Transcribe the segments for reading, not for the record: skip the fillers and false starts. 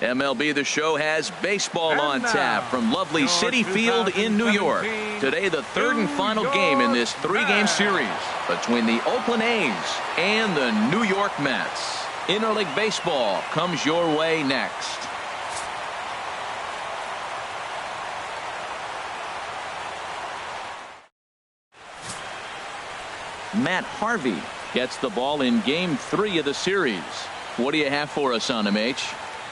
MLB The Show has baseball on tap from lovely Citi Field in New York. Today, the third and final game in this three-game series between the Oakland A's and the New York Mets. Interleague baseball comes your way next. Matt Harvey gets the ball in Game 3 of the series. What do you have for us on him, H?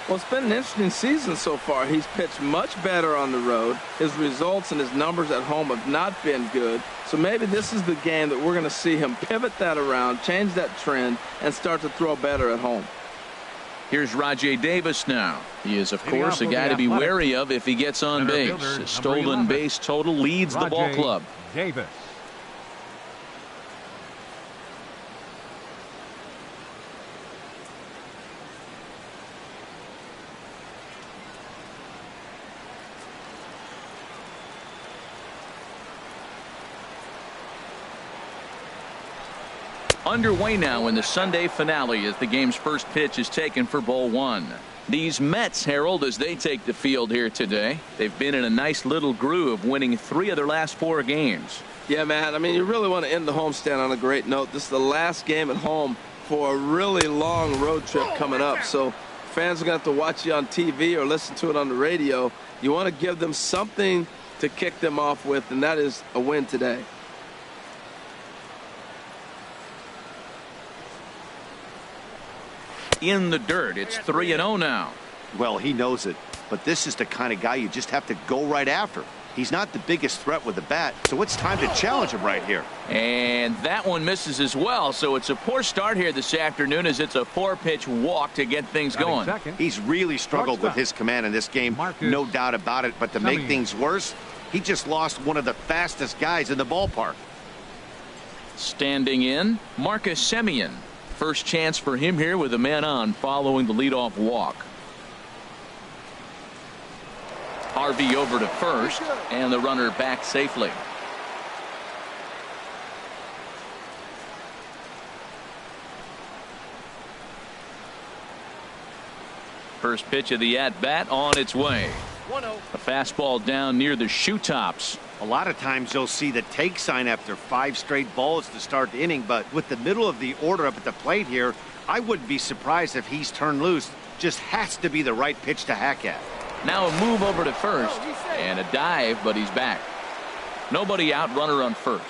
Well, it's been an interesting season so far. He's pitched much better on the road. His results and his numbers at home have not been good. So maybe this is the game that we're going to see him pivot that around, change that trend, and start to throw better at home. Here's Rajay Davis now. He is, of course, a guy to be wary of if he gets on base. His stolen base total leads the ball club. Davis. Underway now in the Sunday finale as the game's first pitch is taken for ball one. These Mets, Harold, as they take the field here today, they've been in a nice little groove, winning 3 of their last 4 games. Yeah, man, I mean, you really want to end the homestand on a great note. This is the last game at home for a really long road trip coming up. So fans are going to have to watch you on TV or listen to it on the radio. You want to give them something to kick them off with, and that is a win today. In the dirt, it's 3-0 now. Well, he knows it, but this is the kind of guy you just have to go right after. He's not the biggest threat with the bat, so it's time to challenge him right here. And that one misses as well, so it's a poor start here this afternoon as it's a 4-pitch walk to get things going. He's really struggled with his command in this game, no doubt about it, but to make things worse, he just lost one of the fastest guys in the ballpark. Standing in, Marcus Semien. First chance for him here with a man on following the leadoff walk. Harvey over to first, and the runner back safely. First pitch of the at-bat on its way. A fastball down near the shoe tops. A lot of times you'll see the take sign after 5 straight balls to start the inning, but with the middle of the order up at the plate here, I wouldn't be surprised if he's turned loose. Just has to be the right pitch to hack at. Now a move over to first and a dive, but he's back. Nobody out, runner on first.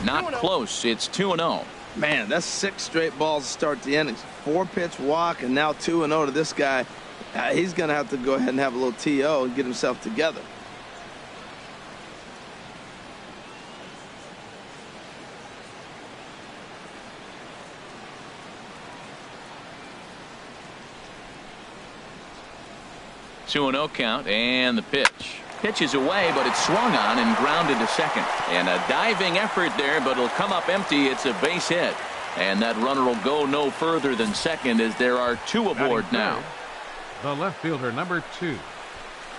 Not close. It's 2-0. Man, that's 6 straight balls to start the innings. 4-pitch walk and now 2-0 to this guy. He's going to have to go ahead and have a little TO and get himself together. Two 2-0 count and the pitch. Pitch is away, but it's swung on and grounded to second. And a diving effort there, but it'll come up empty. It's a base hit. And that runner will go no further than second as there are 2 aboard now. The left fielder, number 2,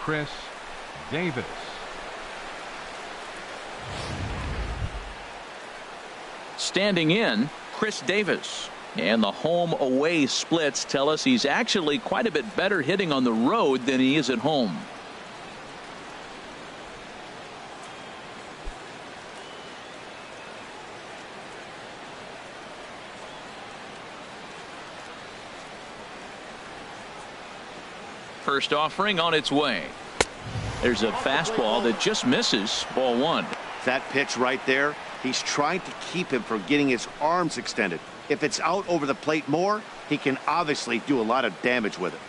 Chris Davis. Standing in, Chris Davis. And the home-away splits tell us he's actually quite a bit better hitting on the road than he is at home. First offering on its way. There's a fastball that just misses. Ball 1. That pitch right there, he's trying to keep him from getting his arms extended. If it's out over the plate more, he can obviously do a lot of damage with it.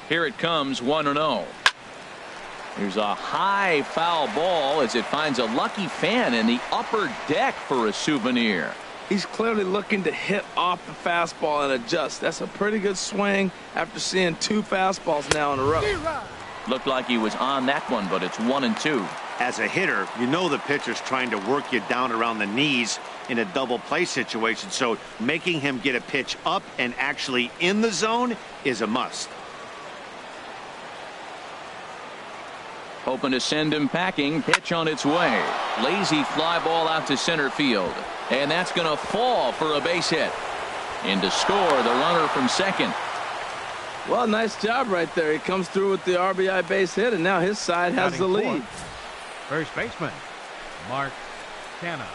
Here it comes, 1-0. Here's a high foul ball as it finds a lucky fan in the upper deck for a souvenir. He's clearly looking to hit off the fastball and adjust. That's a pretty good swing after seeing 2 fastballs now in a row. Looked like he was on that one, but it's 1-2. As a hitter, you know the pitcher's trying to work you down around the knees in a double play situation, so making him get a pitch up and actually in the zone is a must. Hoping to send him packing. Pitch on its way. Lazy fly ball out to center field. And that's going to fall for a base hit. In to score, the runner from second. Well, nice job right there. He comes through with the RBI base hit, and now his side has the lead. First baseman, Mark Canha.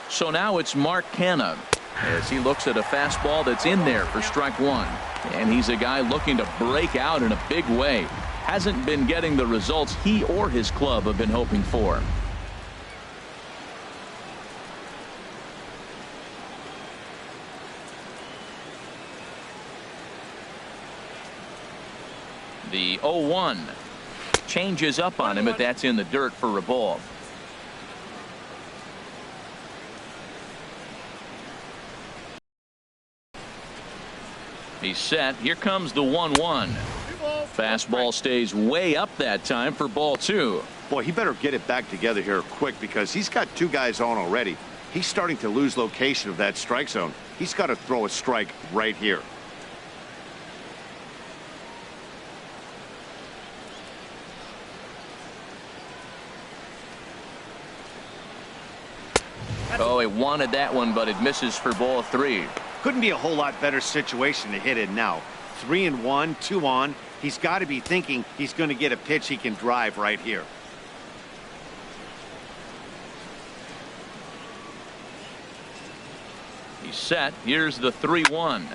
So now it's Mark Canha as he looks at a fastball that's in there for strike one. And he's a guy looking to break out in a big way. Hasn't been getting the results he or his club have been hoping for. The 0-1 changes up on him, but that's in the dirt for a ball. He's set. Here comes the 1-1. Fastball stays way up that time for ball two. Boy, he better get it back together here quick because he's got two guys on already. He's starting to lose location of that strike zone. He's got to throw a strike right here. Oh, he wanted that one, but it misses for ball three. Couldn't be a whole lot better situation to hit in now. 3-1, 2 on. He's got to be thinking he's going to get a pitch he can drive right here. He's set. Here's the 3-1.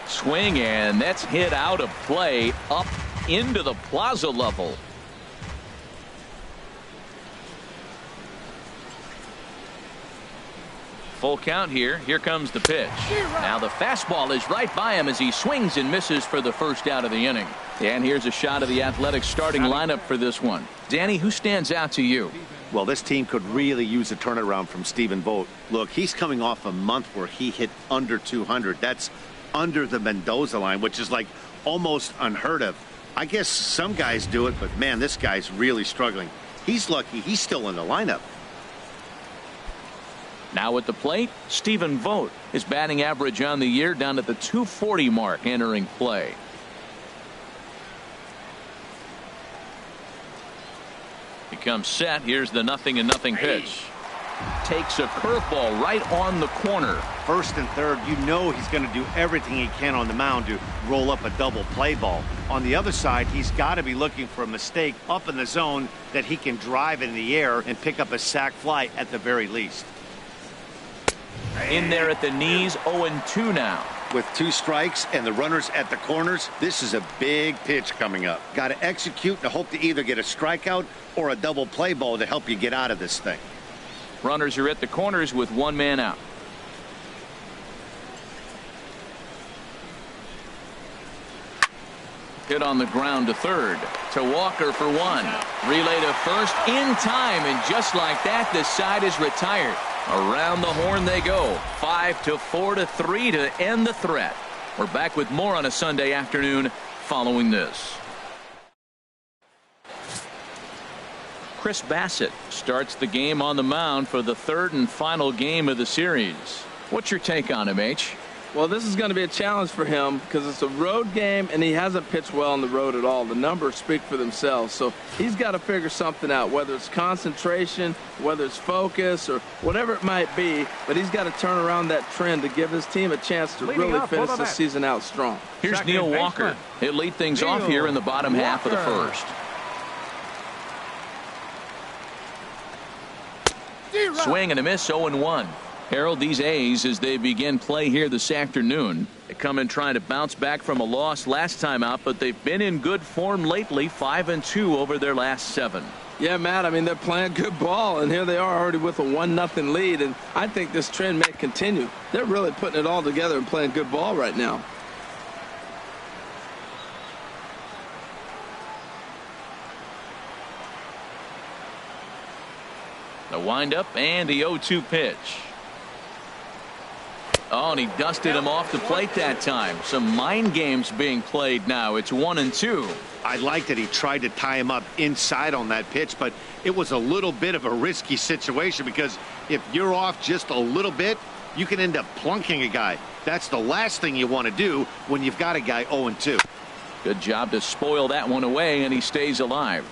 Swing, and that's hit out of play up into the plaza level. Full count here. Here comes the pitch. Now the fastball is right by him as he swings and misses for the first out of the inning. And here's a shot of the Athletics starting lineup for this one. Danny, who stands out to you? Well, this team could really use a turnaround from Stephen Vogt. Look, he's coming off a month where he hit under 200. That's under the Mendoza line, which is like almost unheard of. I guess some guys do it, but man, this guy's really struggling. He's lucky he's still in the lineup. Now at the plate, Stephen Vogt. His batting average on the year down at the 240 mark entering play. He comes set. Here's the 0-0 pitch. Takes a curveball right on the corner. First and third, you know he's going to do everything he can on the mound to roll up a double play ball. On the other side, he's got to be looking for a mistake up in the zone that he can drive in the air and pick up a sac fly at the very least. In there at the knees, 0-2 now. With two strikes and the runners at the corners, this is a big pitch coming up. Got to execute and hope to either get a strikeout or a double play ball to help you get out of this thing. Runners are at the corners with one man out. Hit on the ground to third. To Walker for one. Relay to first in time, and just like that, the side is retired. Around the horn they go. 5-4-3 to end the threat. We're back with more on a Sunday afternoon following this. Chris Bassett starts the game on the mound for the third and final game of the series. What's your take on him, H? Well, this is going to be a challenge for him because it's a road game and he hasn't pitched well on the road at all. The numbers speak for themselves. So he's got to figure something out, whether it's concentration, whether it's focus, or whatever it might be. But he's got to turn around that trend to give his team a chance to really finish the season out strong. Here's Neil Walker. He'll lead things off here in the bottom half of the first. Swing and a miss, 0-1. Harold, these A's, as they begin play here this afternoon, they come in trying to bounce back from a loss last time out, but they've been in good form lately, 5-2 over their last 7. Yeah, Matt, I mean, they're playing good ball, and here they are already with a 1-0 lead, and I think this trend may continue. They're really putting it all together and playing good ball right now. The windup and the 0-2 pitch. Oh, and he dusted him off the plate that time. Some mind games being played now. It's 1-2. I like that he tried to tie him up inside on that pitch, but it was a little bit of a risky situation because if you're off just a little bit, you can end up plunking a guy. That's the last thing you want to do when you've got a guy 0-2. Good job to spoil that one away, and he stays alive.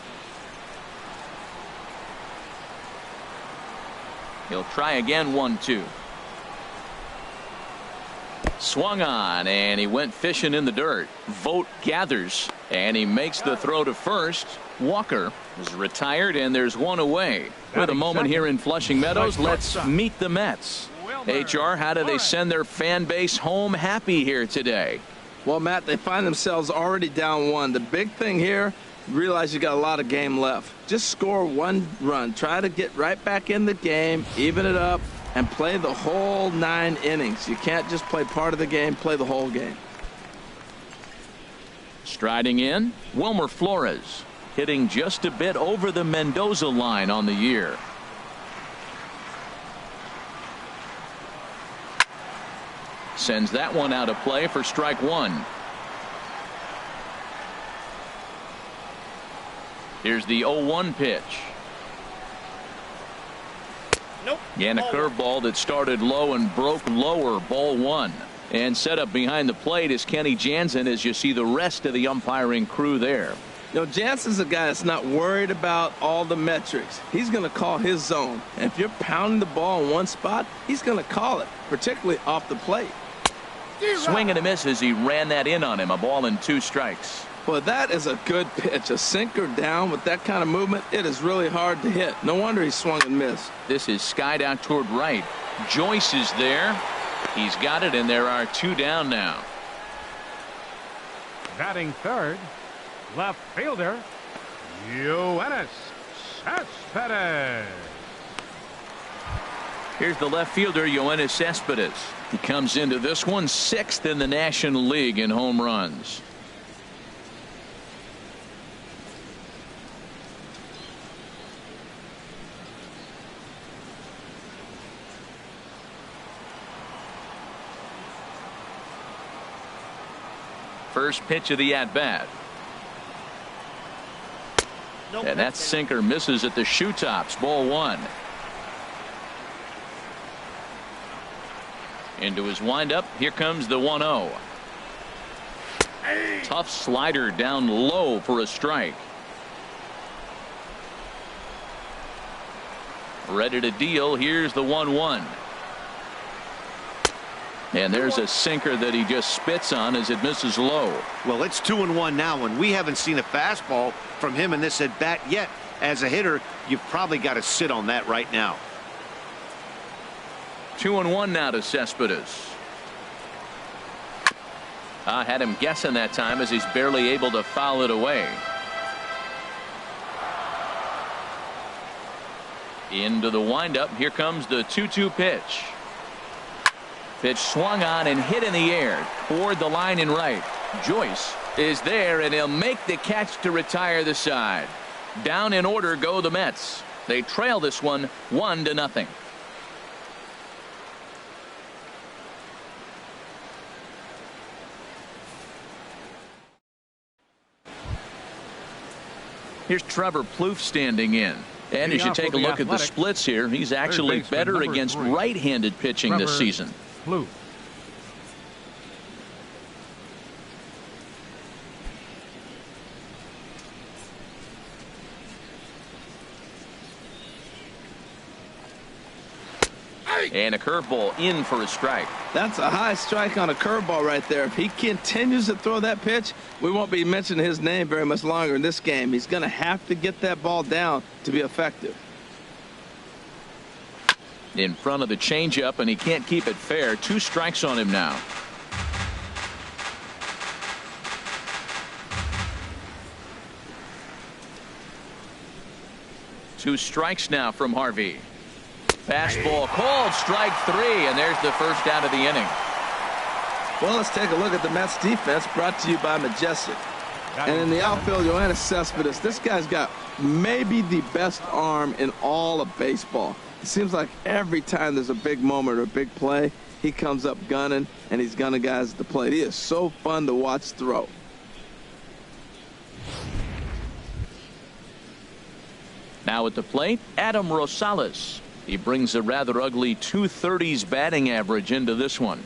He'll try again. 1-2. Swung on, and he went fishing in the dirt. Vogt gathers, and he makes the throw to first. Walker is retired, and there's one away. With a moment here in Flushing Meadows, let's meet the Mets. HR, how do they send their fan base home happy here today? Well, Matt, they find themselves already down 1. The big thing here, realize you got a lot of game left. Just score 1 run. Try to get right back in the game, even it up, and play the whole 9 innings. You can't just play part of the game, play the whole game. Striding in, Wilmer Flores, hitting just a bit over the Mendoza line on the year. Sends that one out of play for strike 1. Here's the 0-1 pitch. Nope. And a curveball that started low and broke lower. Ball 1. And set up behind the plate is Kenny Jansen as you see the rest of the umpiring crew there. You know, Jansen's a guy that's not worried about all the metrics. He's going to call his zone. And if you're pounding the ball in one spot, he's going to call it, particularly off the plate. Swing and a miss as he ran that in on him. A ball and 2 strikes. Well, that is a good pitch. A sinker down with that kind of movement, it is really hard to hit. No wonder he swung and missed. This is skied out toward right. Joyce is there. He's got it, and there are 2 down now. Batting third, left fielder, Yoenis Cespedes. Here's the left fielder, Yoenis Cespedes. He comes into this one 6th in the National League in home runs. First pitch of the at-bat. Nope. And that sinker misses at the shoe tops. Ball 1. Into his windup. Here comes the 1-0. Tough slider down low for a strike. Ready to deal. Here's the 1-1. And there's a sinker that he just spits on as it misses low. Well, it's 2-1 now, and we haven't seen a fastball from him in this at bat yet. As a hitter, you've probably got to sit on that right now. 2-1 now to Cespedes. I had him guessing that time as he's barely able to foul it away. Into the windup. Here comes the 2-2 pitch. Pitch swung on and hit in the air toward the line and right. Joyce is there, and he'll make the catch to retire the side. Down in order go the Mets. They trail this one 1-0. Here's Trevor Plouffe standing in. And as you take a look at the splits here, he's actually better against right-handed pitching this season. Plouffe. And a curveball in for a strike. That's a high strike on a curveball right there. If he continues to throw that pitch, we won't be mentioning his name very much longer in this game. He's going to have to get that ball down to be effective. In front of the changeup, and he can't keep it fair. 2 strikes on him now. Two strikes now from Harvey. Fastball called, strike 3, and there's the first out of the inning. Well, let's take a look at the Mets defense, brought to you by Majestic. And in the outfield, Yoenis Cespedes, this guy's got maybe the best arm in all of baseball. It seems like every time there's a big moment or a big play, he comes up gunning, and he's gunning guys at the plate. He is so fun to watch throw. Now at the plate, Adam Rosales. He brings a rather ugly 230s batting average into this one.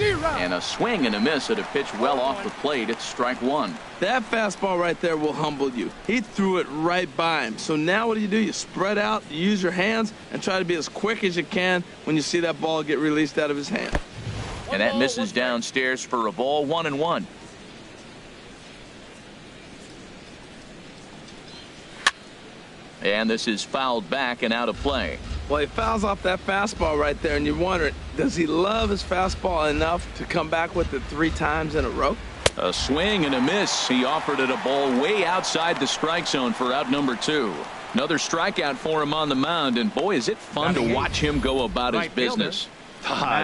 And a swing and a miss at a pitch well off the plate. It's strike one. That fastball right there will humble you. He threw it right by him. So now what do? You spread out, you use your hands, and try to be as quick as you can when you see that ball get released out of his hand. And that misses downstairs for a ball, 1-1. And this is fouled back and out of play. Well, he fouls off that fastball right there, and you're wondering, does he love his fastball enough to come back with it 3 times in a row? A swing and a miss. He offered it a ball way outside the strike zone for out number 2. Another strikeout for him on the mound, and boy, is it fun to watch him go about his business.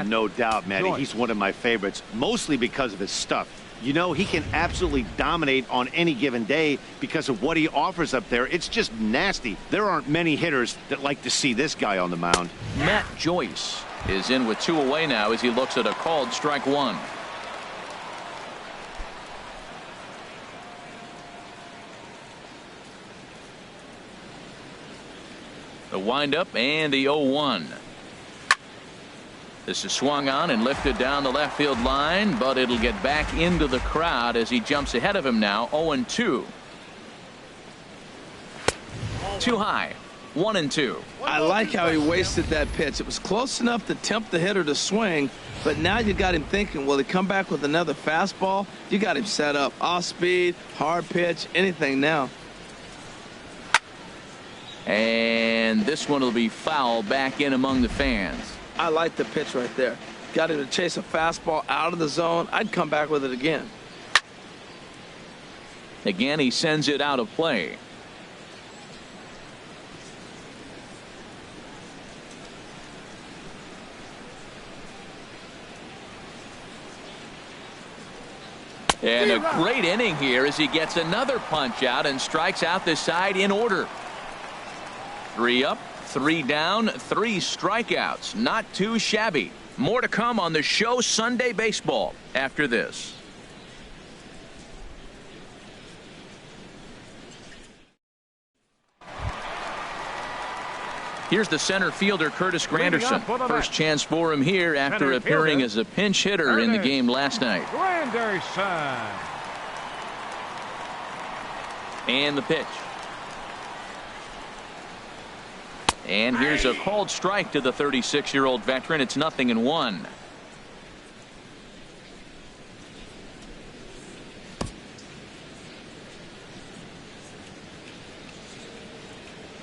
No doubt, Matty. He's one of my favorites, mostly because of his stuff. You know, he can absolutely dominate on any given day because of what he offers up there. It's just nasty. There aren't many hitters that like to see this guy on the mound. Matt Joyce is in with 2 away now as he looks at a called strike 1. The windup and the 0-1. This is swung on and lifted down the left field line, but it'll get back into the crowd as he jumps ahead of him now. 0-2. Too high. 1-2. I like how he wasted that pitch. It was close enough to tempt the hitter to swing, but now you got him thinking, will he come back with another fastball? You got him set up. Off speed, hard pitch, anything now. And this one will be foul back in among the fans. I like the pitch right there. Got him to chase a fastball out of the zone. I'd come back with it again. Again, he sends it out of play. And a great inning here as he gets another punch out and strikes out the side in order. 3 up, 3 down, 3 strikeouts. Not too shabby. More to come on the show Sunday Baseball after this. Here's the center fielder, Curtis Granderson. First chance for him here after appearing as a pinch hitter in the game last night. Granderson. And the pitch. And here's a called strike to the 36-year-old veteran. It's 0-1.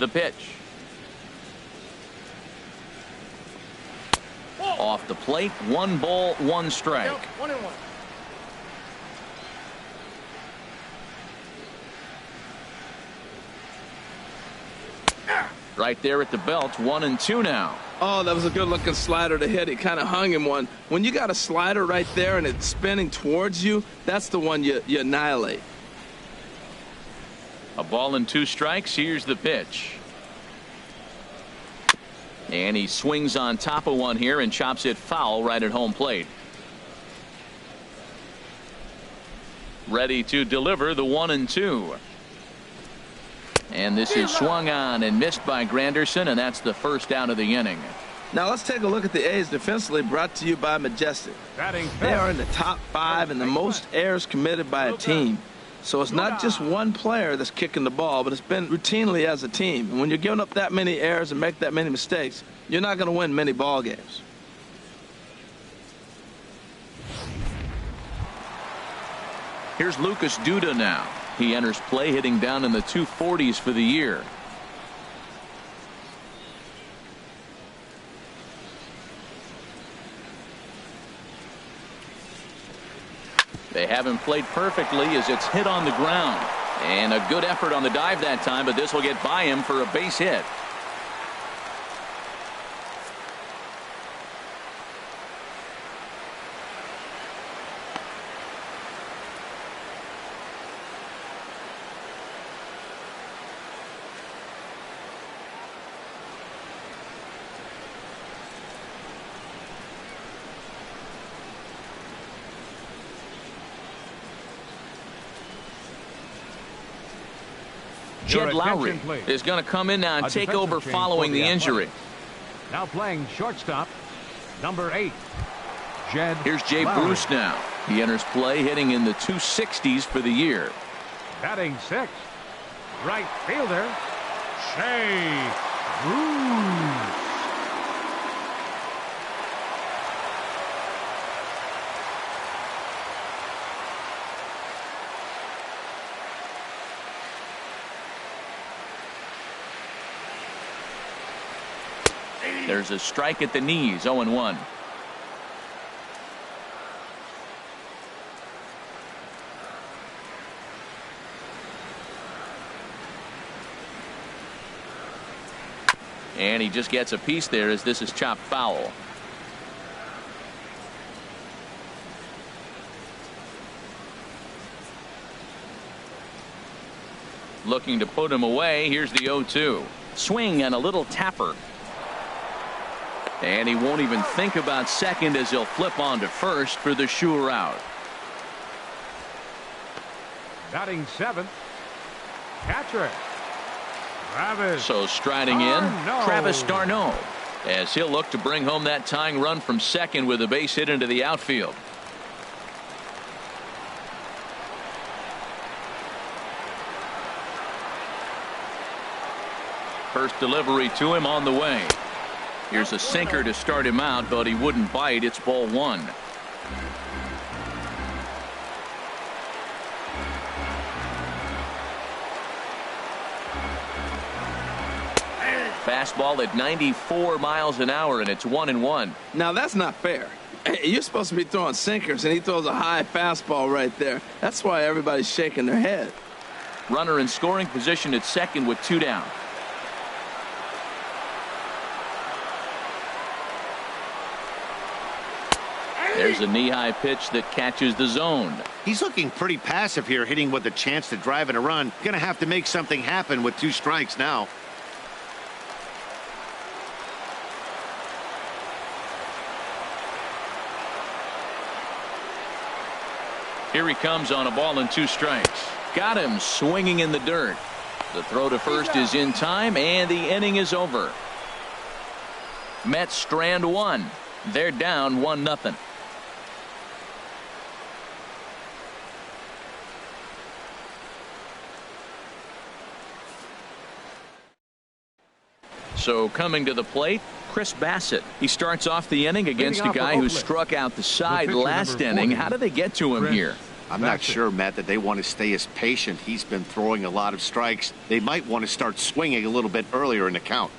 The pitch. Off the plate, 1 ball, 1 strike. 1-1. Right there at the belt, 1-2 now. Oh, that was a good-looking slider to hit. He kind of hung him one. When you got a slider right there and it's spinning towards you, that's the one you annihilate. A ball and 2 strikes. Here's the pitch. And he swings on top of one here and chops it foul right at home plate. Ready to deliver the 1-2. And this is swung on and missed by Granderson, and that's the first out of the inning. Now let's take a look at the A's defensively, brought to you by Majestic. They are in the top 5 in the most errors committed by a team. So it's not just one player that's kicking the ball, but it's been routinely as a team. And when you're giving up that many errors and make that many mistakes, you're not going to win many ball games. Here's Lucas Duda now. He enters play hitting down in the 240s for the year. They haven't played perfectly as it's hit on the ground. And a good effort on the dive that time, but this will get by him for a base hit. Jed Lowry is going to come in now and take over following the injury. Now playing shortstop, number 8, Jed Here's Jay Lowry. Bruce now. He enters play hitting in the 260s for the year. Batting 6th, right fielder, Jay Bruce. There's a strike at the knees, 0-1. And he just gets a piece there as this is chopped foul. Looking to put him away. Here's the 0-2. Swing and a little tapper. And he won't even think about second as he'll flip on to first for the sure out. Batting 7th, catcher, Travis. So striding in, Travis d'Arnaud, as he'll look to bring home that tying run from second with a base hit into the outfield. First delivery to him on the way. Here's a sinker to start him out, but he wouldn't bite. It's ball 1. Fastball at 94 miles an hour, and it's 1-1. Now that's not fair. You're supposed to be throwing sinkers, and he throws a high fastball right there. That's why everybody's shaking their head. Runner in scoring position at second with 2 down. There's a knee-high pitch that catches the zone. He's looking pretty passive here, hitting with a chance to drive in a run. Going to have to make something happen with 2 strikes now. Here he comes on a ball and 2 strikes. Got him swinging in the dirt. The throw to first is in time, and the inning is over. Mets strand 1. They're down 1-0. So coming to the plate, Chris Bassett. He starts off the inning against a guy who struck out the side last inning. How do they get to him here? I'm not sure, Matt, that they want to stay as patient. He's been throwing a lot of strikes. They might want to start swinging a little bit earlier in the count.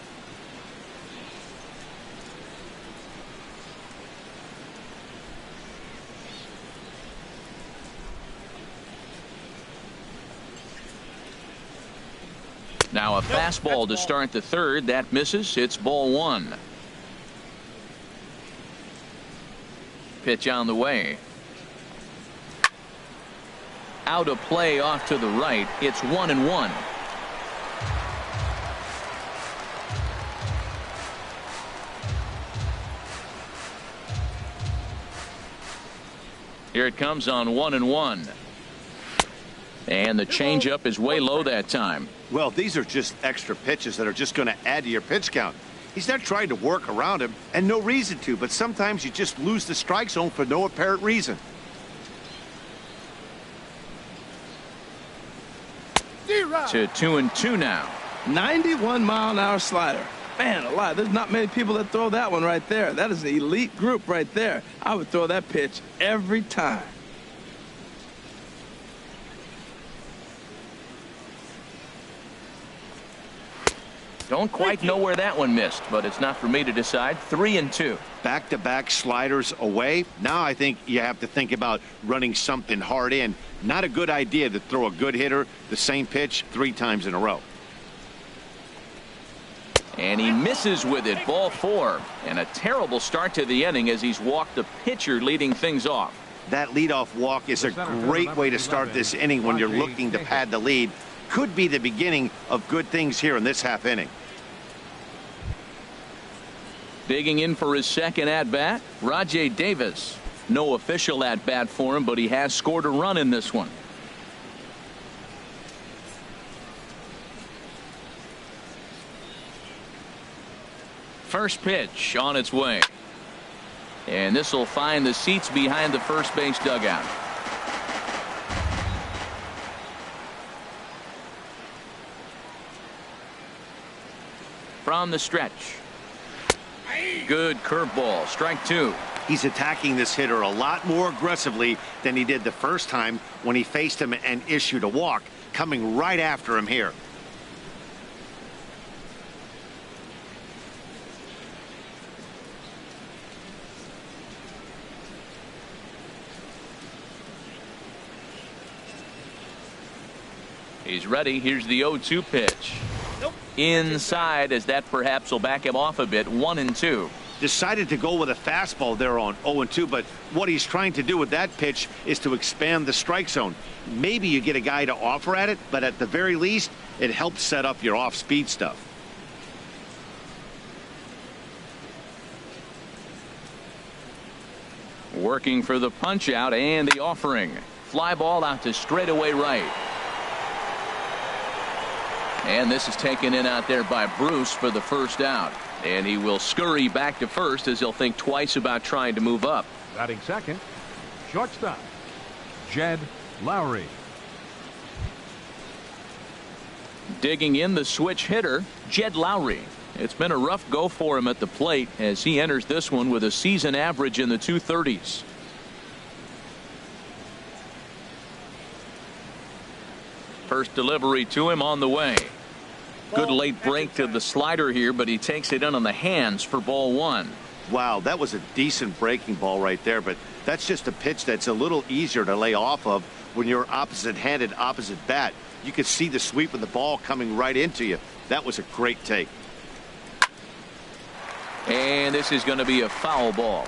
Now a fastball to start the third. That misses. It's ball 1. Pitch on the way. Out of play off to the right. It's 1-1. Here it comes on 1-1. And the changeup is way low that time. Well, these are just extra pitches that are just going to add to your pitch count. He's not trying to work around him, and no reason to, but sometimes you just lose the strike zone for no apparent reason. To 2-2 now. 91-mile-an-hour slider. Man alive, there's not many people that throw that one right there. That is an elite group right there. I would throw that pitch every time. Don't quite know where that one missed, but it's not for me to decide. 3-2. Back-to-back sliders away. Now I think you have to think about running something hard in. Not a good idea to throw a good hitter the same pitch 3 times in a row. And he misses with it. Ball 4. And a terrible start to the inning as he's walked the pitcher leading things off. That leadoff walk is a great way to start this inning when you're looking to pad the lead. Could be the beginning of good things here in this half inning. Digging in for his second at-bat, Rajay Davis. No official at-bat for him, but he has scored a run in this one. First pitch on its way. And this will find the seats behind the first base dugout. From the stretch. Good curveball. Strike two. He's attacking this hitter a lot more aggressively than he did the first time when he faced him and issued a walk, coming right after him here. He's ready. Here's the 0-2 pitch. Nope. Inside, as that perhaps will back him off a bit. 1-2. Decided to go with a fastball there on 0-2, but what he's trying to do with that pitch is to expand the strike zone. Maybe you get a guy to offer at it, but at the very least, it helps set up your off-speed stuff. Working for the punch out and the offering. Fly ball out to straightaway right. And this is taken in out there by Bruce for the first out. And he will scurry back to first as he'll think twice about trying to move up. Batting second, shortstop, Jed Lowry. Digging in the switch hitter, Jed Lowry. It's been a rough go for him at the plate as he enters this one with a season average in the 230s. First delivery to him on the way. Good late break to the slider here, but he takes it in on the hands for ball one. Wow, that was a decent breaking ball right there, but that's just a pitch that's a little easier to lay off of when you're opposite-handed, opposite bat. You could see the sweep of the ball coming right into you. That was a great take. And this is going to be a foul ball.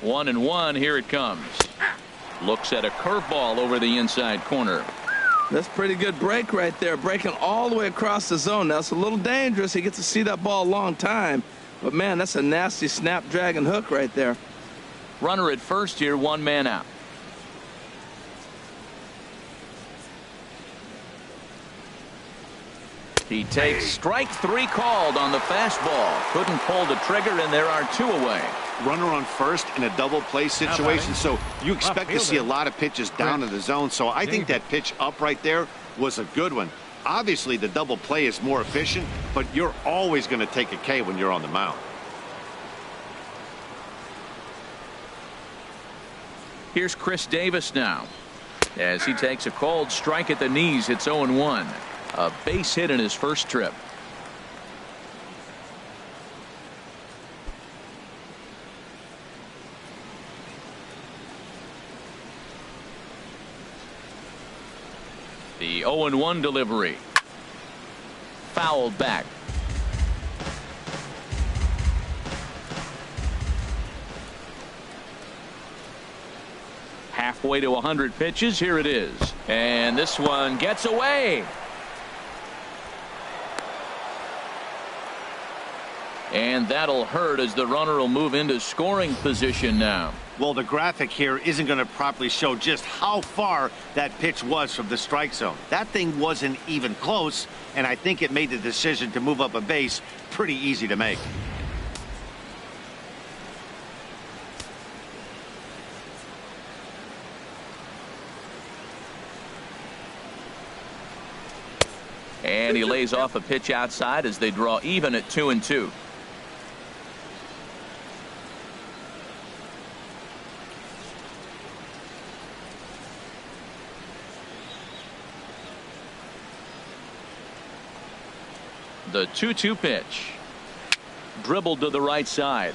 One and one. Here it comes. Looks at a curveball over the inside corner. That's pretty good break right there, breaking all the way across the zone. Now it's a little dangerous. He gets to see that ball a long time, but man, that's a nasty snapdragon hook right there. Runner at first here, one man out. He takes strike three called on the fastball. Couldn't pull the trigger, and there are two away. Runner on first in a double play situation, so you expect to see a lot of pitches down to the zone. So I think that pitch up right there was a good one. Obviously, the double play is more efficient, but you're always going to take a K when you're on the mound. Here's Chris Davis now as he takes a cold strike at the knees. It's 0-1. A base hit in his first trip. The 0-1 delivery. Fouled back. Halfway to 100 pitches. Here it is. And this one gets away. And that'll hurt as the runner will move into scoring position now. Well, the graphic here isn't going to properly show just how far that pitch was from the strike zone. That thing wasn't even close, and I think it made the decision to move up a base pretty easy to make. And he lays off a pitch outside as they draw even at 2-2. The 2-2 pitch. Dribbled to the right side,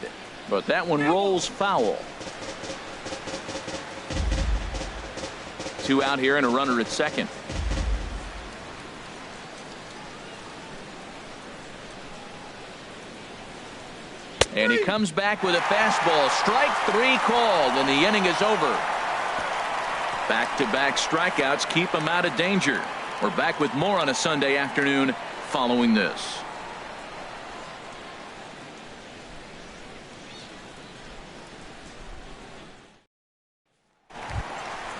but that one rolls foul. Two out here and a runner at second. And he comes back with a fastball. Strike three called, and the inning is over. Back-to-back strikeouts keep him out of danger. We're back with more on a Sunday afternoon following this.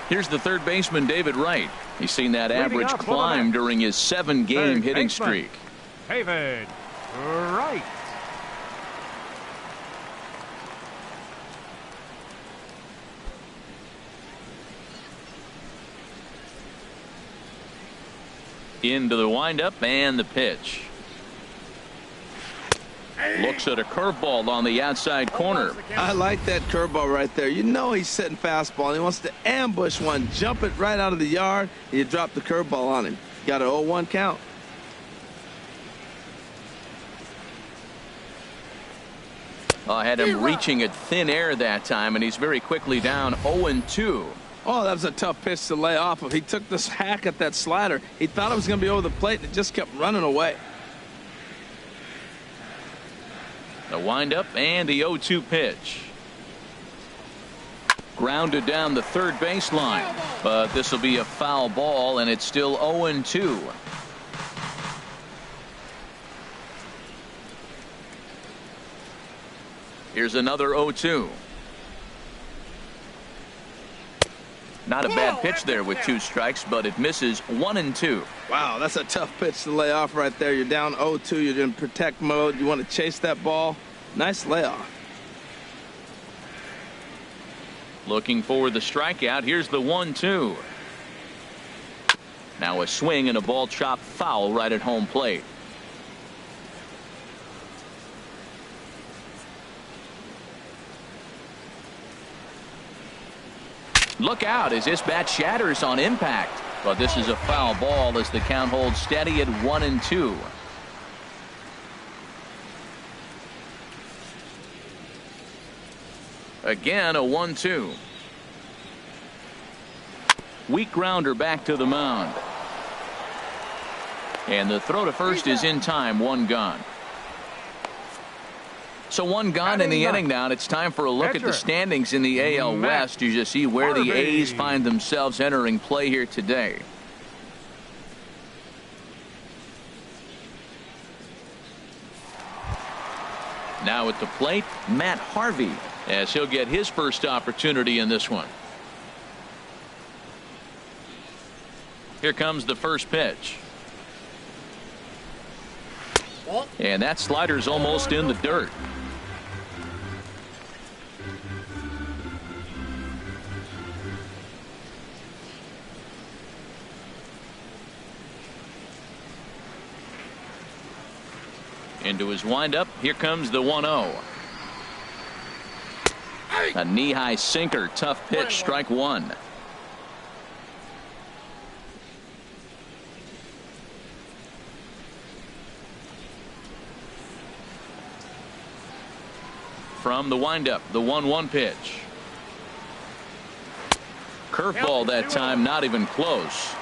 Here's the third baseman, David Wright. He's seen that average climb during his 7-game hitting streak. David Wright. Into the windup and the pitch. Looks at a curveball on the outside corner. I like that curveball right there. You know he's setting fastball. He wants to ambush one, jump it right out of the yard, and you drop the curveball on him. Got an 0-1 count. I had him reaching at thin air that time, and he's very quickly down 0-2. Oh, that was a tough pitch to lay off of. He took this hack at that slider. He thought it was going to be over the plate, and it just kept running away. The windup and the 0-2 pitch. Grounded down the third baseline, but this will be a foul ball, and it's still 0-2. Here's another 0-2. Not a bad pitch there with 2 strikes, but it misses 1-2. Wow, that's a tough pitch to lay off right there. You're down 0-2. You're in protect mode. You want to chase that ball. Nice layoff. Looking for the strikeout. Here's the 1-2. Now a swing and a ball chopped foul right at home plate. Look out as this bat shatters on impact. But this is a foul ball as the count holds steady at 1-2. Again a 1-2. Weak grounder back to the mound. And the throw to first is in time. 1 gone. So 1 gone in the inning now, and it's time for a look at the standings in the AL West. You just see where the A's find themselves entering play here today. Now at the plate, Matt Harvey, as he'll get his first opportunity in this one. Here comes the first pitch. And that slider's almost in the dirt. Into his windup. Here comes the 1-0. A knee-high sinker. Tough pitch. Strike 1. From the windup, the 1-1 pitch. Curveball that time, not even close.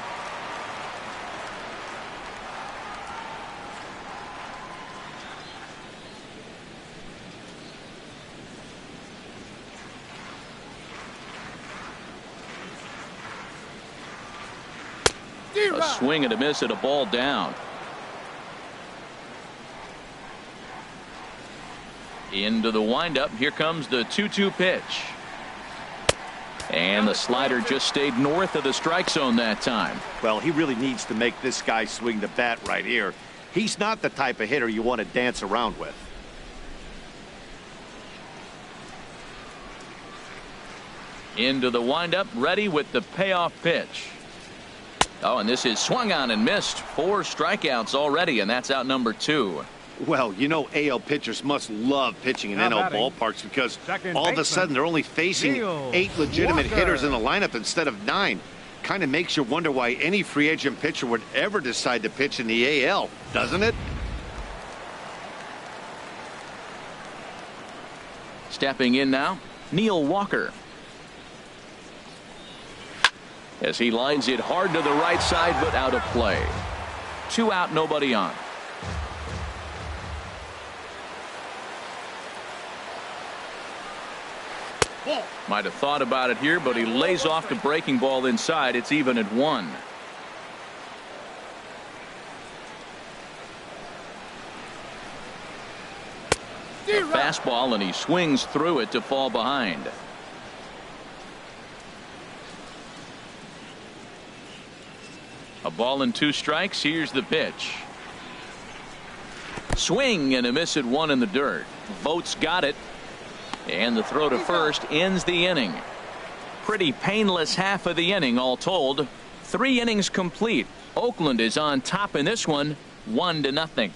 A swing and a miss at a ball down. Into the windup. Here comes the 2-2 pitch. And the slider just stayed north of the strike zone that time. Well, he really needs to make this guy swing the bat right here. He's not the type of hitter you want to dance around with. Into the windup, ready with the payoff pitch. Oh, and this is swung on and missed. 4 strikeouts already, and that's out number 2. Well, you know AL pitchers must love pitching in NL ballparks because all of a sudden they're only facing 8 legitimate hitters in the lineup instead of 9. Kind of makes you wonder why any free agent pitcher would ever decide to pitch in the AL, doesn't it? Stepping in now, Neil Walker. As he lines it hard to the right side, but out of play. 2 out, nobody on. Might have thought about it here, but he lays off the breaking ball inside. It's even at 1. A fastball, and he swings through it to fall behind. A ball and 2 strikes. Here's the pitch. Swing and a miss at 1 in the dirt. Vogt's got it. And the throw to first ends the inning. Pretty painless half of the inning all told. 3 innings complete. Oakland is on top in this one, 1-0.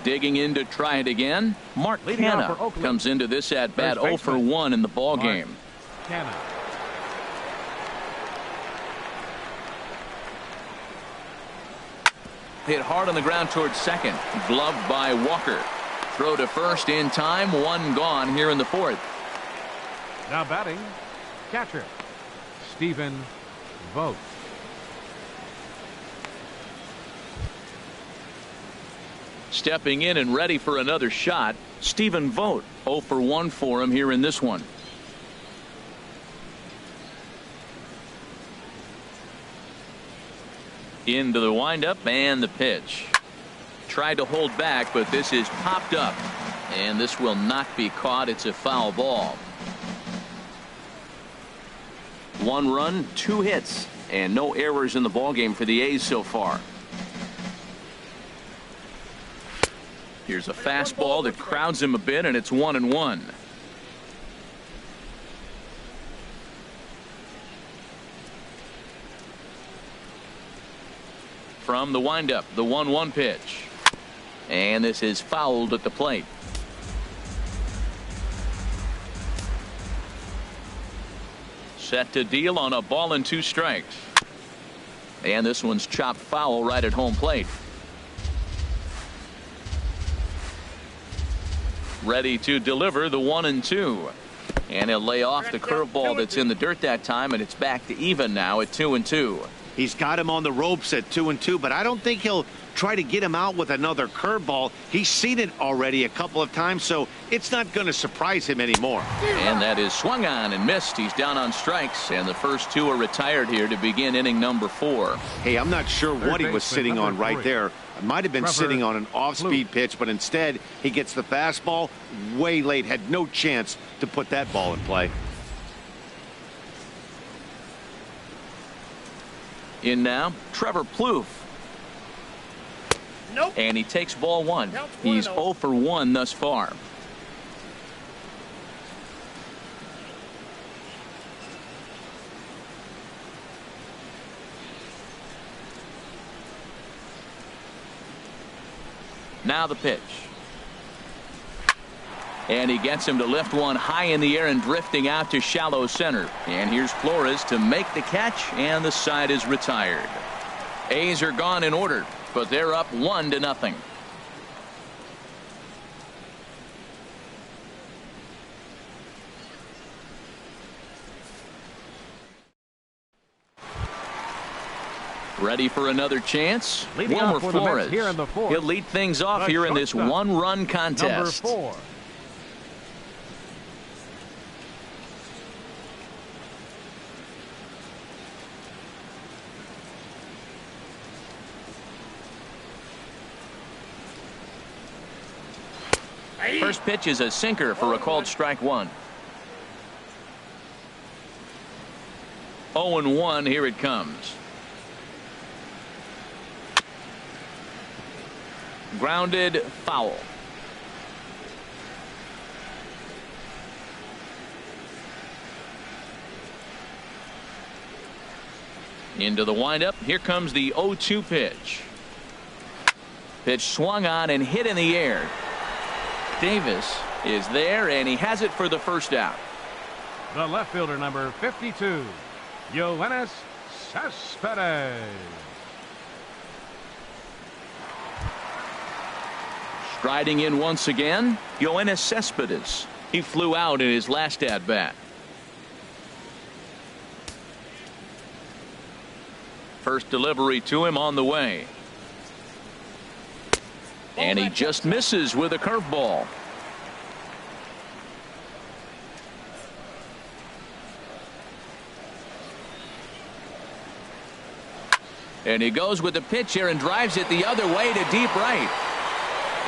Digging in to try it again. Mark Canha comes into this at bat 0 for 1 in the ball game. Canha. Hit hard on the ground towards second. Gloved by Walker. Throw to first in time. 1 gone here in the 4th. Now batting, catcher Stephen Vogt. Stepping in and ready for another shot, Stephen Vogt. 0 for 1 for him here in this one. Into the windup and the pitch. Tried to hold back, but this is popped up. And this will not be caught. It's a foul ball. 1 run, 2 hits, and no errors in the ballgame for the A's so far. Here's a fastball that crowds him a bit, and it's 1-1. From the windup, the 1-1 pitch. And this is fouled at the plate. Set to deal on a ball and 2 strikes. And this one's chopped foul right at home plate. Ready to deliver the 1-2. And he'll lay off the curveball that's in the dirt that time, and it's back to even now at 2-2. He's got him on the ropes at 2-2, but I don't think he'll try to get him out with another curveball. He's seen it already a couple of times, so it's not going to surprise him anymore. And that is swung on and missed. He's down on strikes, and the first 2 are retired here to begin inning number 4. Hey, I'm not sure what he was sitting on right there. It might have been sitting on an off-speed pitch, but instead he gets the fastball way late. Had no chance to put that ball in play. In now, TREVOR PLOUFFE. Nope. And he takes ball 1. Counts He's 1-0. 0 for 1 thus far. Now the pitch. And he gets him to lift one high in the air and drifting out to shallow center. And here's Flores to make the catch, and the side is retired. A's are gone in order, but they're up 1-0. Ready for another chance? Wilmer Flores. Here in the 4th. He'll lead things off here in this 1-run contest. Number 4. First pitch is a sinker for a called strike 1. 0-1, here it comes. Grounded, foul. Into the windup. Here comes the 0-2 pitch. Pitch swung on and hit in the air. Davis is there, and he has it for the first out. The left fielder, number 52, Yoenis Cespedes. Striding in once again, Yoenis Cespedes. He flew out in his last at bat. First delivery to him on the way. And he just misses with a curveball. And he goes with the pitch here and drives it the other way to deep right.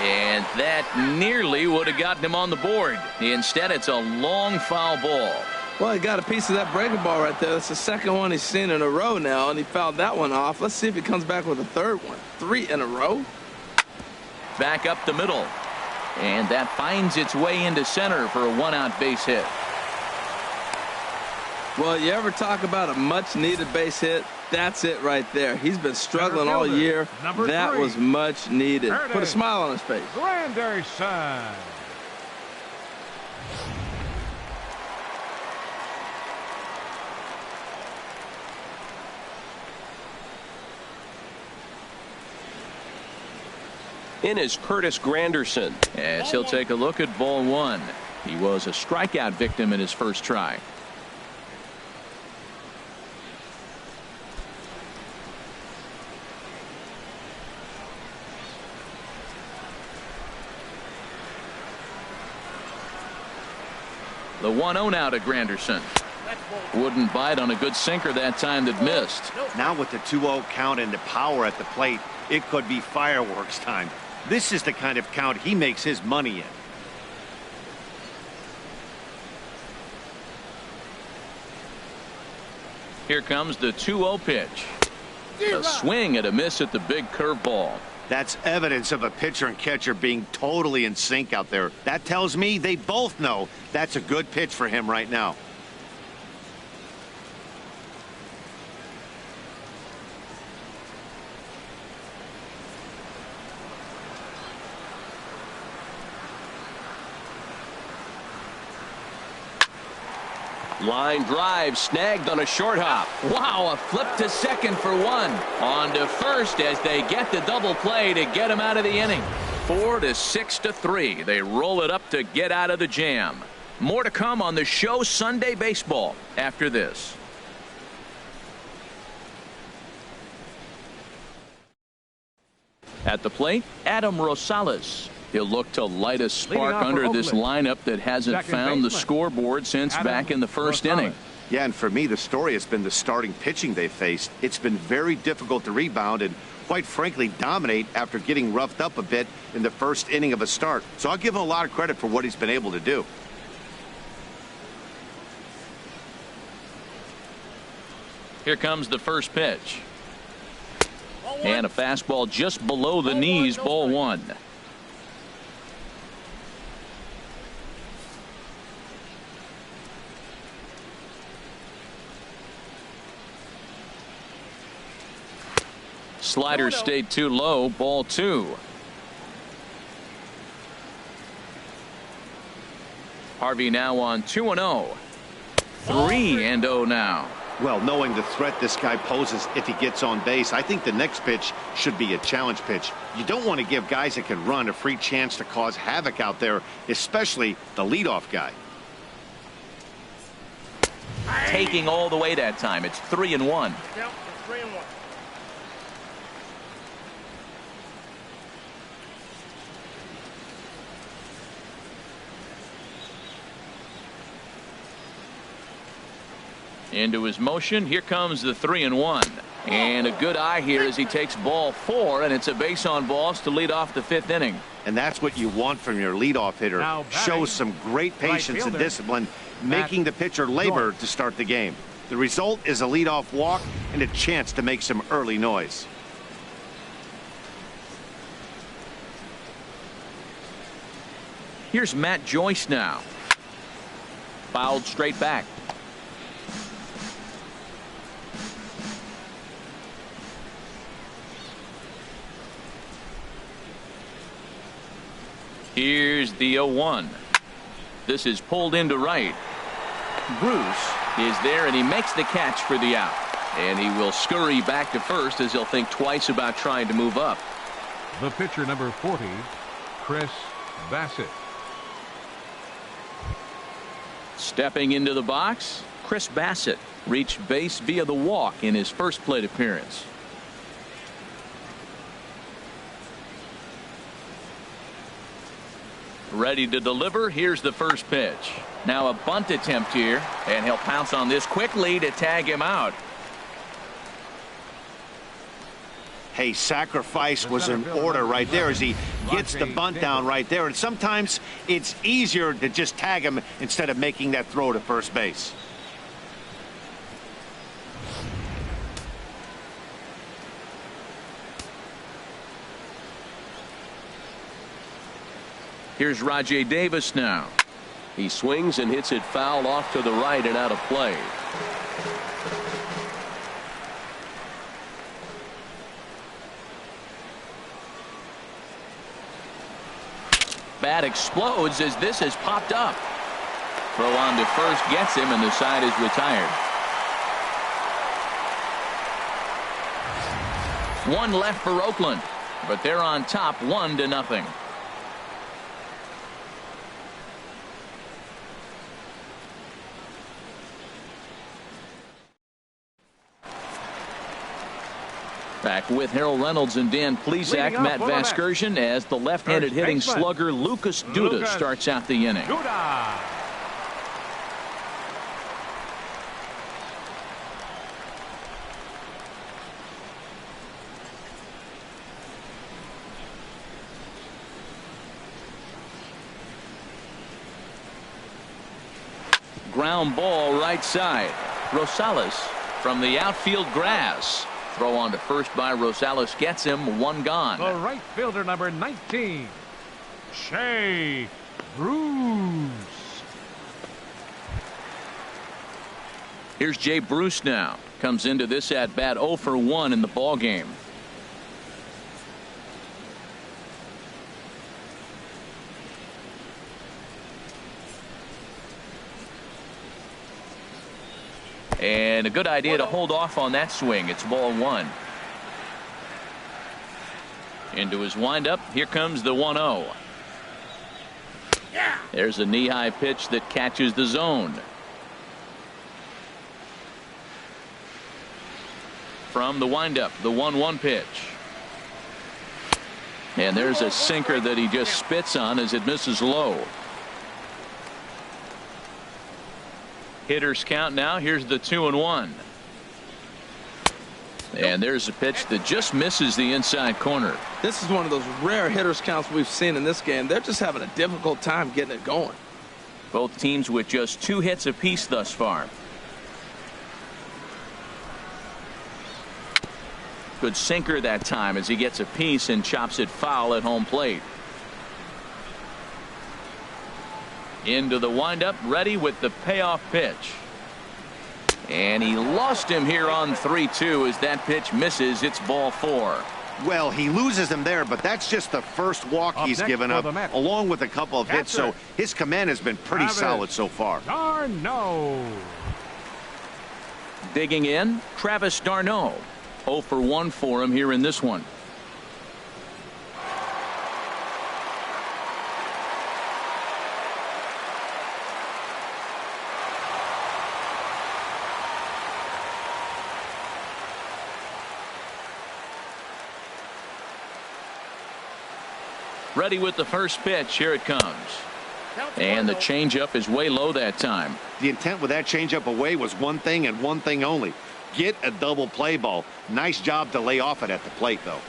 And that nearly would have gotten him on the board. Instead, it's a long foul ball. Well, he got a piece of that breaking ball right there. That's the second one he's seen in a row now, and he fouled that one off. Let's see if he comes back with a third one. 3 in a row. Back up the middle. And that finds its way into center for a 1-out base hit. Well, you ever talk about a much-needed base hit? That's it right there. He's been struggling all year. That was much needed. Put a smile on his face. Granderson. In is Curtis Granderson. As he'll take a look at ball 1. He was a strikeout victim in his first try. The 1-0 now to Granderson. Wouldn't bite on a good sinker that time that missed. Now with the 2-0 count and the power at the plate, it could be fireworks time. This is the kind of count he makes his money in. Here comes the 2-0 pitch. A swing and a miss at the big curveball. That's evidence of a pitcher and catcher being totally in sync out there. That tells me they both know that's a good pitch for him right now. Line drive snagged on a short hop. Wow, a flip to second for 1. On to first as they get the double play to get him out of the inning. 4 to 6 to 3. They roll it up to get out of the jam. More to come on the show Sunday Baseball after this. At the plate, Adam Rosales. He'll look to light a spark under this lineup that hasn't found the scoreboard since back in the first inning. Yeah, and for me, the story has been the starting pitching they faced. It's been very difficult to rebound and, quite frankly, dominate after getting roughed up a bit in the first inning of a start. So I'll give him a lot of credit for what he's been able to do. Here comes the first pitch. And a fastball just below the knees, ball 1. Slider stayed too low, ball 2. Harvey now on 2-0. 3-0 now. Well, knowing the threat this guy poses if he gets on base, I think the next pitch should be a challenge pitch. You don't want to give guys that can run a free chance to cause havoc out there, especially the leadoff guy. Taking all the way that time. It's 3-1. Yep, it's 3-1. Into his motion. Here comes the 3-1. And a good eye here as he takes ball 4, and it's a base on balls to lead off the 5th inning. And that's what you want from your leadoff hitter. Shows some great patience and discipline, making the pitcher labor to start the game. The result is a leadoff walk and a chance to make some early noise. Here's Matt Joyce now. Fouled straight back. Here's the 0-1. This is pulled into right. Bruce is there, and he makes the catch for the out. And he will scurry back to first as he'll think twice about trying to move up. The pitcher, number 40, Chris Bassett. Stepping into the box, Chris Bassett reached base via the walk in his first plate appearance. Ready to deliver. Here's the first pitch. Now a bunt attempt here, and he'll pounce on this quickly to tag him out. Hey, sacrifice was in order right there as he gets the bunt down right there. And sometimes it's easier to just tag him instead of making that throw to first base. Here's Rajay Davis now. He swings and hits it foul off to the right and out of play. Bat explodes as this has popped up. Throw on to first gets him, and the side is retired. One left for Oakland, but they're on top 1-0. Back with Harold Reynolds and Dan Plesac, Matt Vasgersian, as the left-handed hitting slugger Lucas DUDA starts out the inning. Ground ball right side. Rosales from the outfield grass. Throw on to first by Rosales gets him. One gone. The right fielder, number 19, Shea Bruce. Here's Jay Bruce now. Comes into this at bat 0 for 1 in the ball game. And a good idea to hold off on that swing. It's ball 1. Into his windup. Here comes the 1-0. There's a knee-high pitch that catches the zone. From the windup, the 1-1 pitch. And there's a sinker that he just spits on as it misses low. Hitters count now. Here's the 2-1. And there's a pitch that just misses the inside corner. This is one of those rare hitters counts we've seen in this game. They're just having a difficult time getting it going. Both teams with just 2 hits apiece thus far. Good sinker that time as he gets a piece and chops it foul at home plate. Into the windup, ready with the payoff pitch. And he lost him here on 3-2 as that pitch misses. It's ball 4. Well, he loses him there, but that's just the first walk he's given up, along with a couple of hits, so his command has been pretty solid so far. Darno. Digging in, Travis d'Arnaud. 0 for 1 for him here in this one. Ready with the first pitch. Here it comes. And the changeup is way low that time. The intent with that changeup away was one thing and one thing only. Get a double play ball. Nice job to lay off it at the plate, though.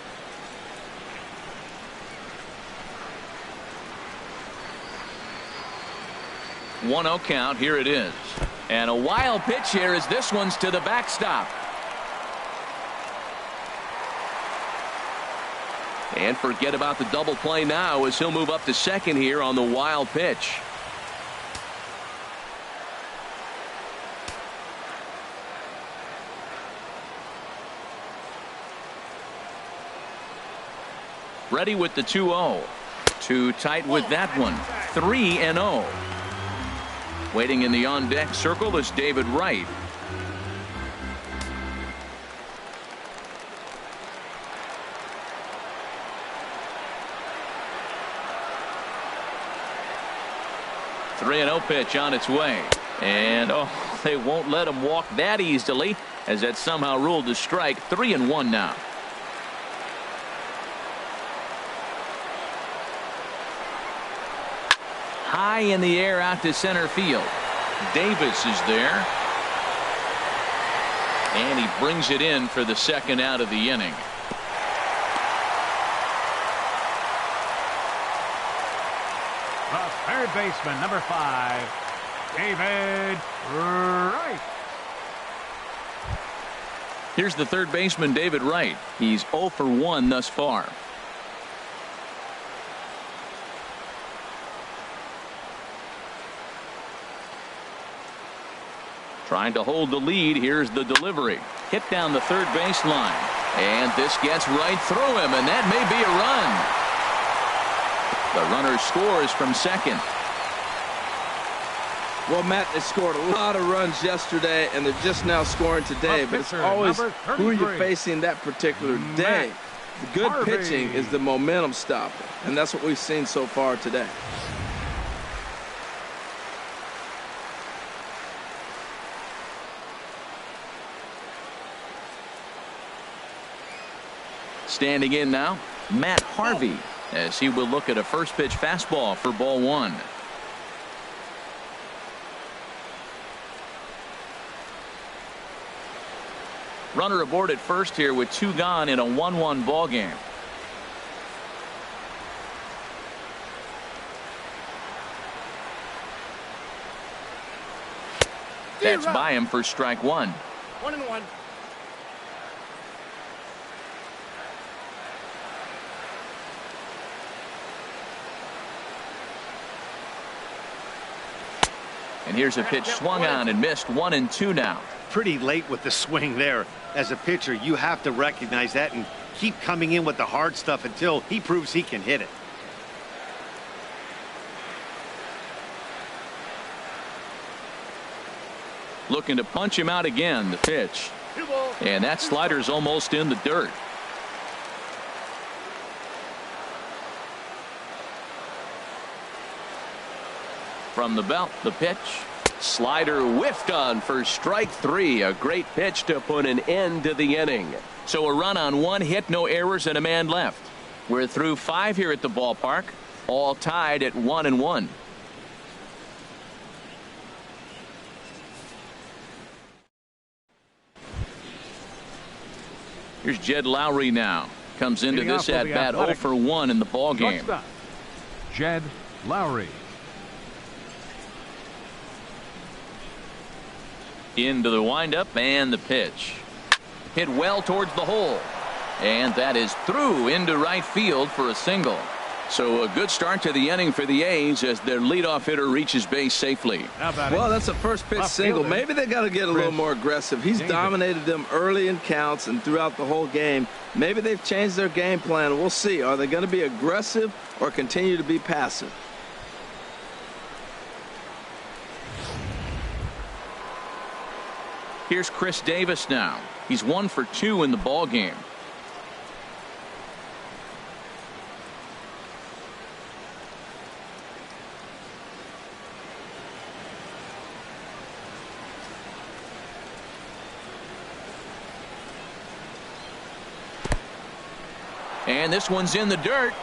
One 0 count. Here it is. And a wild pitch here as this one's to the backstop. And forget about the double play now as he'll move up to second here on the wild pitch. Ready with the 2-0. Too tight with that one. 3-0. Waiting in the on-deck circle is David Wright. The 3-0 pitch on its way. And oh, they won't let him walk that easily as that's somehow ruled a strike. 3-1 now. High in the air out to center field. Davis is there. And he brings it in for the second out of the inning. The third baseman, number 5, David Wright. Here's the third baseman, David Wright. He's 0 for 1 thus far. Trying to hold the lead. Here's the delivery. Hit down the third baseline. And this gets right through him, and that may be a run. The runner scores from second. Well, Matt, they scored a lot of runs yesterday, and they're just now scoring today. But it's always who you're facing that particular day. The good pitching is the momentum stopper, and that's what we've seen so far today. Standing in now, Matt Harvey, as he will look at a first pitch fastball for ball one. Runner aboard at first here with 2 gone in a 1-1 ball game. That's by him for strike 1. 1-1. And here's a pitch swung on and missed. 1-2 now. Pretty late with the swing there. As a pitcher, you have to recognize that and keep coming in with the hard stuff until he proves he can hit it. Looking to punch him out again. The pitch. And that slider's almost in the dirt. From the belt, the pitch. Slider whiffed on for strike 3. A great pitch to put an end to the inning. So a run on 1 hit, no errors, and a man left. We're through 5 here at the ballpark, all tied at 1-1. Here's Jed Lowry now. Comes into this at bat 0 for 1 in the ball game. Jed Lowry. Into the windup and the pitch. Hit well towards the hole. And that is through into right field for a single. So a good start to the inning for the A's as their leadoff hitter reaches base safely. Well, that's a first pitch single. Maybe they got to get a little more aggressive. He's dominated them early in counts and throughout the whole game. Maybe they've changed their game plan. We'll see. Are they going to be aggressive or continue to be passive? Here's Chris Davis now. He's 1 for 2 in the ball game. And this one's in the dirt.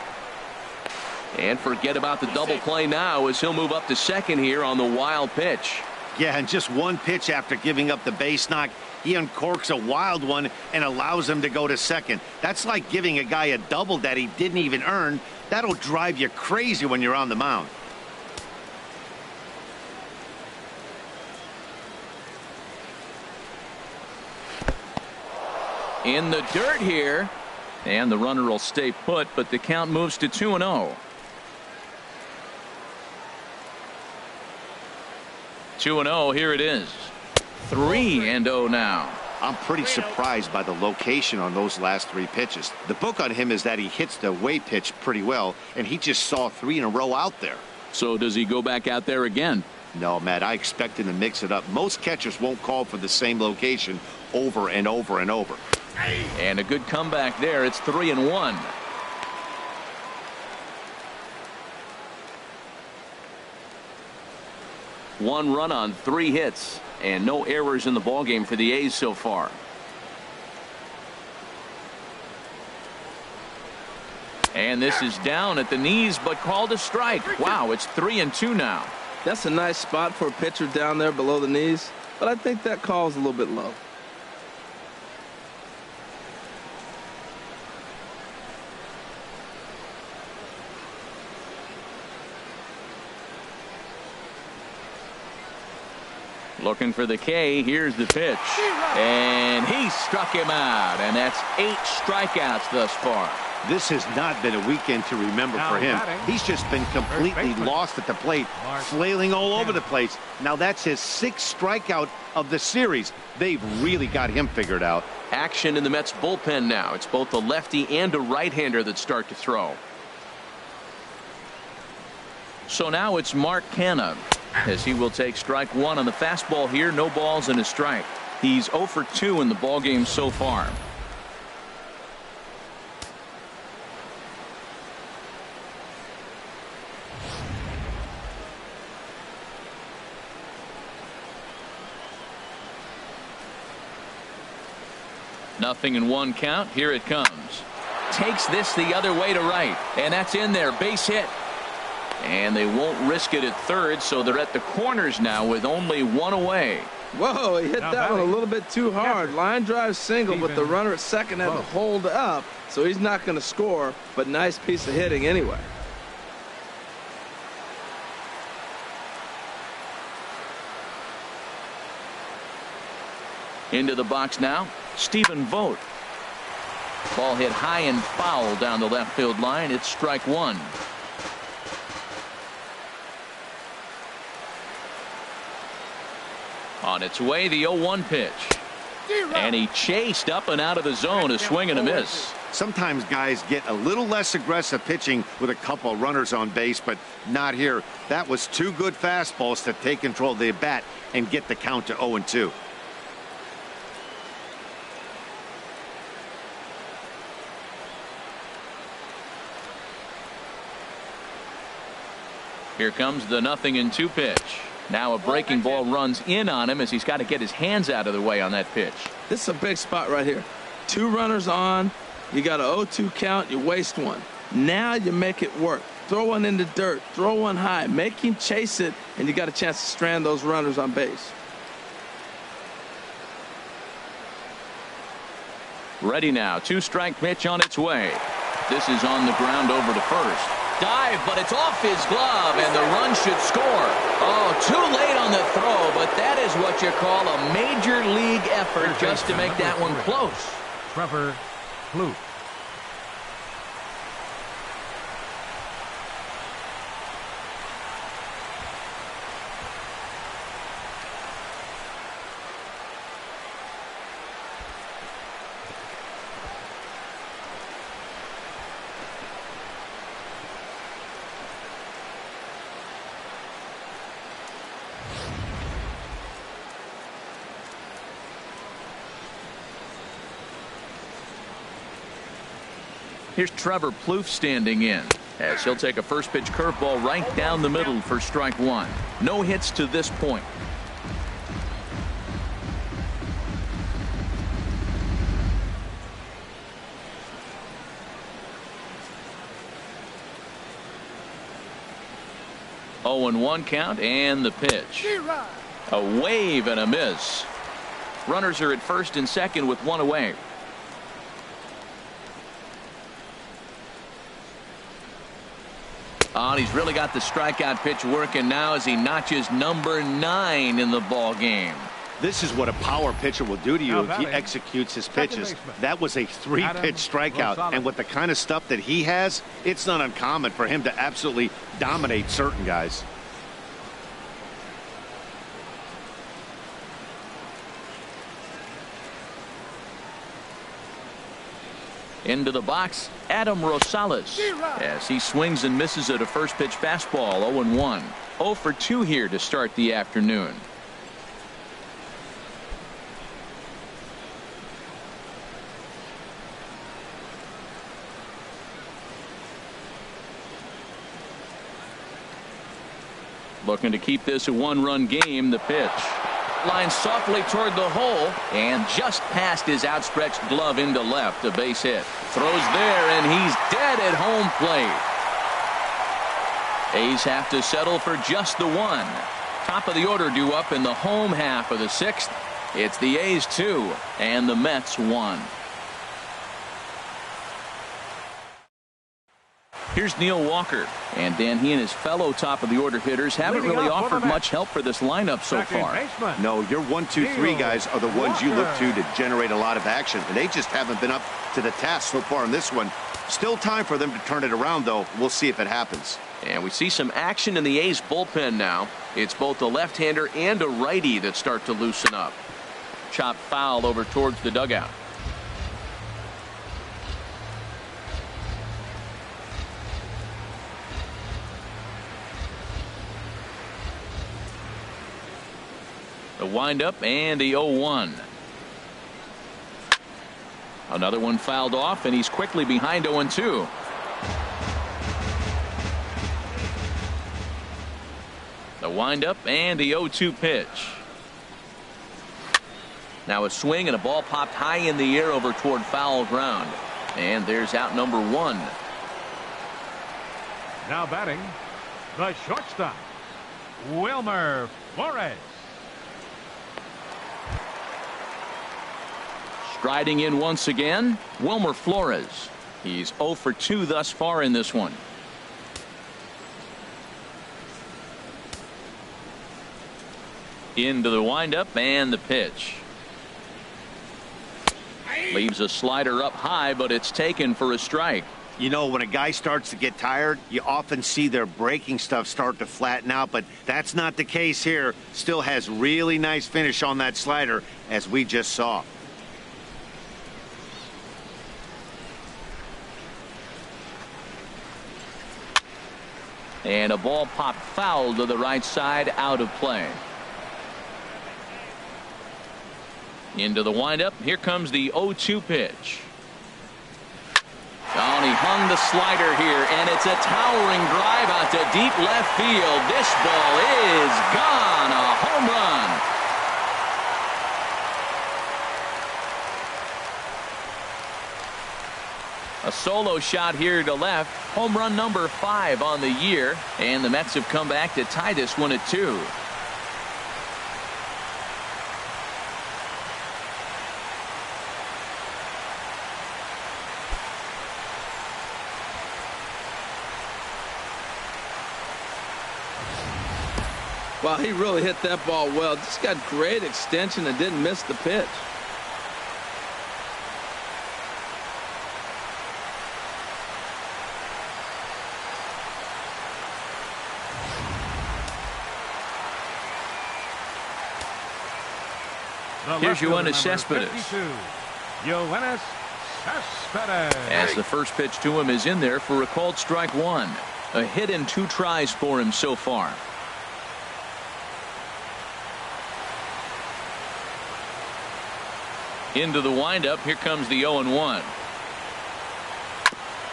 And forget about the double play now as he'll move up to second here on the wild pitch. Yeah, and just 1 pitch after giving up the base knock, he uncorks a wild one and allows him to go to second. That's like giving a guy a double that he didn't even earn. That'll drive you crazy when you're on the mound. In the dirt here. And the runner will stay put, but the count moves to 2-0. 2-0, here it is. 3-0 now. I'm pretty surprised by the location on those last 3 pitches. The book on him is that he hits the away pitch pretty well, and he just saw 3 in a row out there. So does he go back out there again? No, Matt, I expect him to mix it up. Most catchers won't call for the same location over and over and over. And a good comeback there. It's 3-1. One run on 3 hits and no errors in the ballgame for the A's so far. And this is down at the knees, but called a strike. Wow, it's 3-2 now. That's a nice spot for a pitcher down there below the knees, but I think that call's a little bit low. Looking for the K. Here's the pitch. And he struck him out. And that's 8 strikeouts thus far. This has not been a weekend to remember Now for him. batting, He's just been completely baseman, lost at the plate, Mark flailing all over the Canha. place. Now that's his 6th strikeout of the series. They've really got him figured out. Action in the Mets bullpen now. It's both a lefty and a right-hander that start to throw. So now it's Mark Canha, as he will take strike one on the fastball here. No balls and a strike. He's 0 for 2 in the ballgame so far. Nothing in 1 count. Here it comes. Takes this the other way to right, and that's in there. Base hit. And they won't risk it at third, so they're at the corners now with only 1 away. Whoa, he hit Now that one a batting, little bit too hard. catcher, Line drive single, but the Stephen runner at second had to Pope. hold up, so he's not going to score, but nice piece of hitting anyway. Into the box now, Stephen Vogt. Ball hit high and foul down the left field line. It's strike one. On its way, the 0-1 pitch. And he chased up and out of the zone, a swing and a miss. Sometimes guys get a little less aggressive pitching with a couple of runners on base, but not here. That was 2 good fastballs to take control of the bat and get the count to 0-2. Here comes the 0-2 pitch. Now a breaking ball runs in on him as he's got to get his hands out of the way on that pitch. This is a big spot right here. 2 runners on. You got a 0-2 count. You waste one. Now you make it work. Throw one in the dirt. Throw one high. Make him chase it, and you got a chance to strand those runners on base. Ready now. 2-strike pitch on its way. This is on the ground over to first. Dive, but it's off his glove, and the run should score. Oh, too late on the throw, but that is what you call a major league effort just to make that one close. TREVOR, PLOUFFE. Here's TREVOR PLOUFFE standing in, as he'll take a first pitch curveball right down the middle for strike one. No hits to this point. Oh, and 1 count, and the pitch. A wave and a miss. Runners are at first and second with 1 away. Oh, and he's really got the strikeout pitch working now as he notches number 9 in the ball game. This is what a power pitcher will do to you if he executes his pitches. That was a 3-pitch strikeout, and with the kind of stuff that he has, it's not uncommon for him to absolutely dominate certain guys. Into the box, Adam Rosales, as he swings and misses at a first pitch fastball. 0-1. 0 for 2 here to start the afternoon. Looking to keep this a 1-run game. The pitch lines softly toward the hole and just past his outstretched glove into left. A base hit. Throws there, and he's dead at home plate. A's have to settle for just the 1. Top of the order due up in the home half of the 6th. It's the A's 2 and the Mets 1. Here's Neil Walker. And then he and his fellow top of the order hitters haven't really offered much help for this lineup so far. No, your 1, 2, 3 guys are the ones you look to generate a lot of action, and they just haven't been up to the task so far in this one. Still time for them to turn it around, though. We'll see if it happens. And we see some action in the A's bullpen now. It's both a left-hander and a righty that start to loosen up. Chop foul over towards the dugout. The windup and the 0-1. Another one fouled off, and he's quickly behind 0-2. The windup and the 0-2 pitch. Now a swing and a ball popped high in the air over toward foul ground. And there's out number 1. Now batting, the shortstop, Wilmer Flores. Striding in once again, Wilmer Flores. He's 0 for 2 thus far in this one. Into the windup and the pitch. Leaves a slider up high, but it's taken for a strike. You know, when a guy starts to get tired, you often see their breaking stuff start to flatten out, but that's not the case here. Still has really nice finish on that slider, as we just saw. And a ball popped foul to the right side, out of play. Into the windup. Here comes the 0-2 pitch. Oh, and he hung the slider here, and it's a towering drive out to deep left field. This ball is gone. A home run. A solo shot here to left. Home run number 5 on the year. And the Mets have come back to tie this one at 2. Wow, he really hit that ball well. Just got great extension and didn't miss the pitch. Here's Yoenis Cespedes. Yoenis Cespedes. As the first pitch to him is in there for a called strike 1. A hit in 2 tries for him so far. Into the windup. Here comes the 0-1.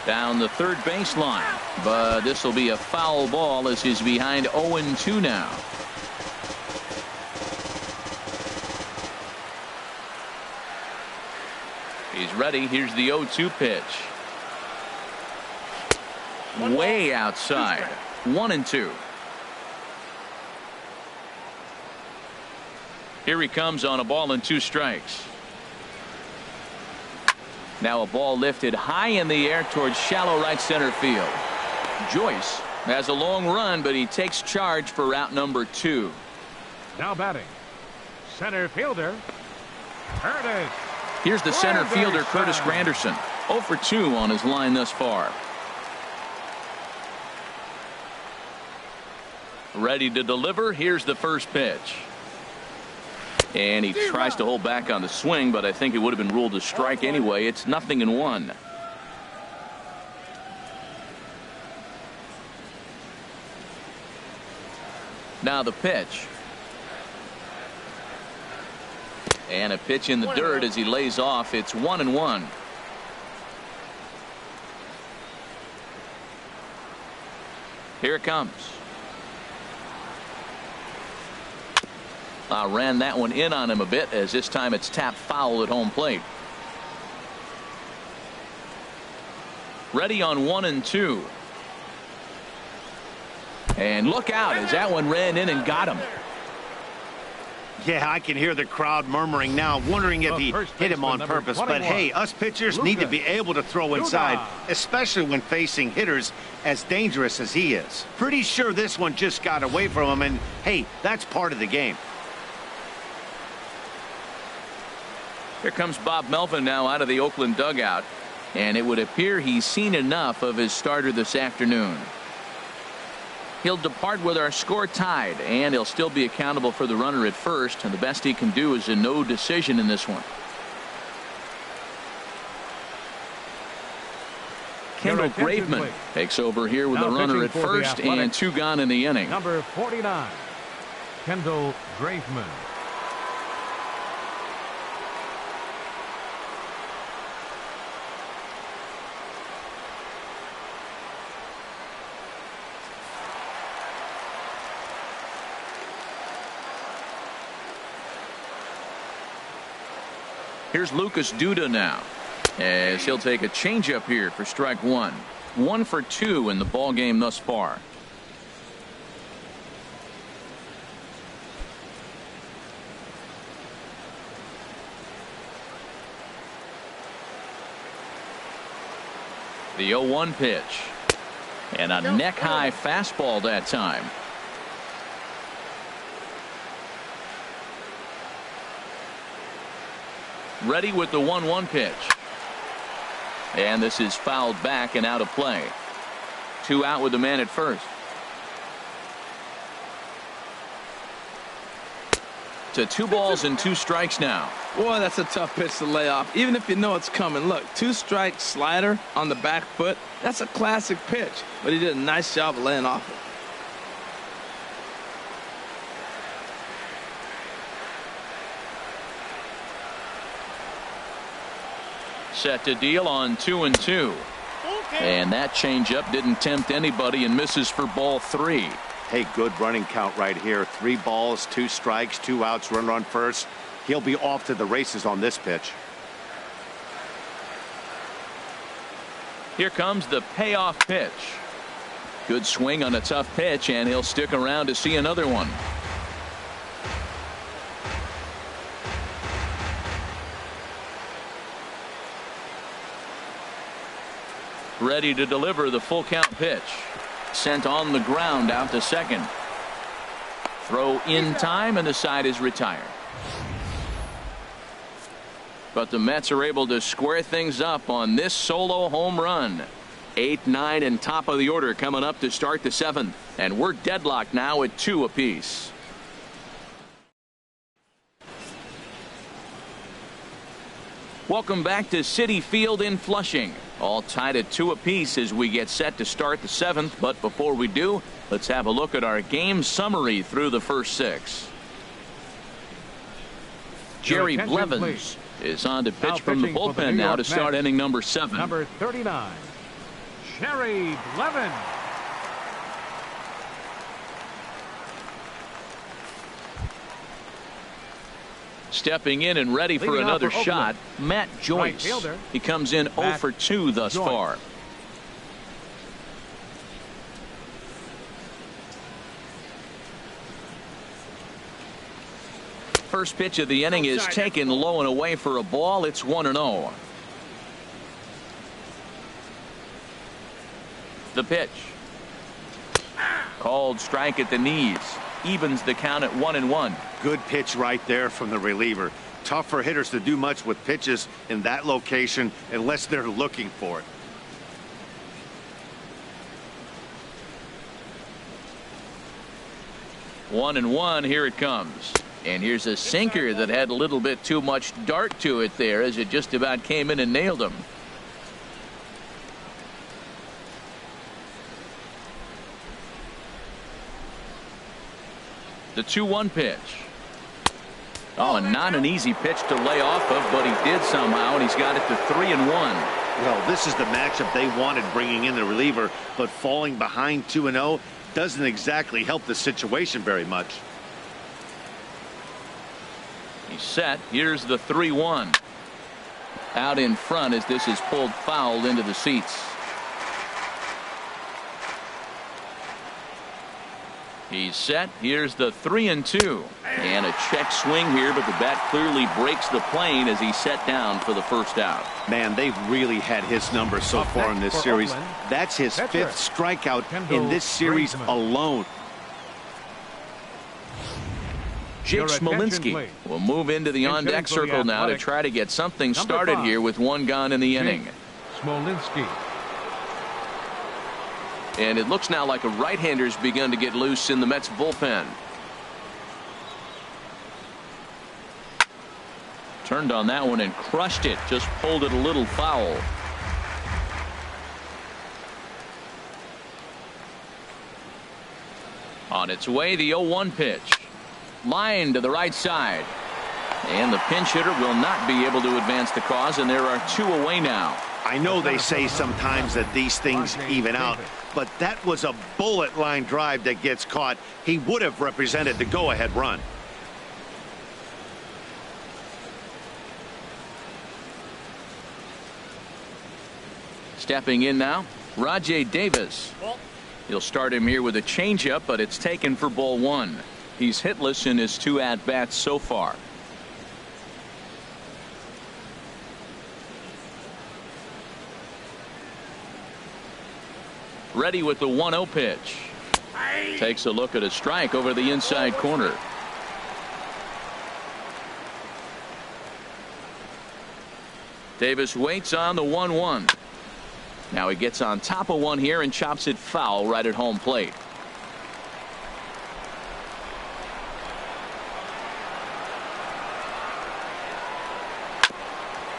Down the third baseline. But this will be a foul ball as he's behind 0-2 now. He's ready. Here's the 0-2 pitch. Way outside. 1-2. Here he comes on a ball and 2 strikes. Now a ball lifted high in the air towards shallow right center field. Joyce has a long run, but he takes charge for route number 2. Now batting, center fielder Curtis. Here's the center fielder, Curtis Granderson. 0 for 2 on his line thus far. Ready to deliver. Here's the first pitch. And he tries to hold back on the swing, but I think it would have been ruled a strike anyway. It's 0-1. Now the pitch. And a pitch in the dirt as he lays off. It's 1-1. Here it comes. Ran that one in on him a bit, as this time it's tapped foul at home plate. Ready on 1-2. And look out as that one ran in and got him. Yeah, I can hear the crowd murmuring now, wondering if he hit him on purpose. But hey, us pitchers need to be able to throw inside, especially when facing hitters as dangerous as he is. Pretty sure this one just got away from him, and hey, that's part of the game. Here comes Bob Melvin now out of the Oakland dugout, and it would appear he's seen enough of his starter this afternoon. He'll depart with our score tied, and he'll still be accountable for the runner at first, and the best he can do is a no decision in this one. Kendall Graveman takes over here with the runner at first and 2 gone in the inning. Number 49, Kendall Graveman. Here's Lucas DUDA now, as he'll take a changeup here for strike 1. 1 for 2 in the ball game thus far. The 0-1 pitch, and a neck-high fastball that time. Ready with the 1-1 pitch. And this is fouled back and out of play. 2 out with the man at first. To 2 balls and 2 strikes now. Boy, that's a tough pitch to lay off, even if you know it's coming. Look, 2-strike slider on the back foot. That's a classic pitch, but he did a nice job of laying off it. Set to deal on 2-2. And that changeup didn't tempt anybody and misses for ball 3. Hey, good running count right here. 3 balls, 2 strikes, 2 outs, runner on first. He'll be off to the races on this pitch. Here comes the payoff pitch. Good swing on a tough pitch, and he'll stick around to see another one. Ready to deliver the full count pitch. Sent on the ground out to second. Throw in time, and the side is retired. But the Mets are able to square things up on this solo home run. 8, 9, and top of the order coming up to start the 7th. And we're deadlocked now at 2 apiece. Welcome back to Citi Field in Flushing. All tied at 2 apiece as we get set to start the 7th. But before we do, let's have a look at our game summary through the first 6. Jerry Blevins is on to pitch from the bullpen now to start inning number 7. Number 39, Jerry Blevins. Stepping in and ready for another shot, Matt Joyce. He comes in 0 for 2 thus far. First pitch of the inning is taken low and away for a ball. It's 1-0. The pitch. Called strike at the knees. Evens the count at 1-1. Good pitch right there from the reliever. Tough for hitters to do much with pitches in that location unless they're looking for it. One and one. Here it comes. And here's a sinker that had a little bit too much dart to it there as it just about came in and nailed him. The 2-1 pitch. Oh, and not an easy pitch to lay off of, but he did somehow, and he's got it to 3-1. Well, this is the matchup they wanted, bringing in the reliever, but falling behind 2-0 doesn't exactly help the situation very much. He's set. Here's the 3-1. Out in front as this is pulled foul into the seats. He's set. Here's the 3-2. And a check swing here, but the bat clearly breaks the plane as he's set down for the first out. Man, they've really had his number so far in this series. That's his 5th strikeout in this series alone. Jake Smolinski will move into the on-deck circle now to try to get something started here with one gone in the inning. Smolinski. And it looks now like a right-hander's begun to get loose in the Mets bullpen. Turned on that one and crushed it. Just pulled it a little foul. On its way, the 0-1 pitch. Line to the right side. And the pinch hitter will not be able to advance the cause, and there are 2 away now. I know they say sometimes that these things even out, but that was a bullet line drive that gets caught. He would have represented the go-ahead run. Stepping in now, Rajay Davis. He'll start him here with a changeup, but it's taken for ball 1. He's hitless in his 2 at-bats so far. Ready with the 1-0 pitch. Takes a look at a strike over the inside corner. Davis waits on the 1-1. Now he gets on top of one here and chops it foul right at home plate.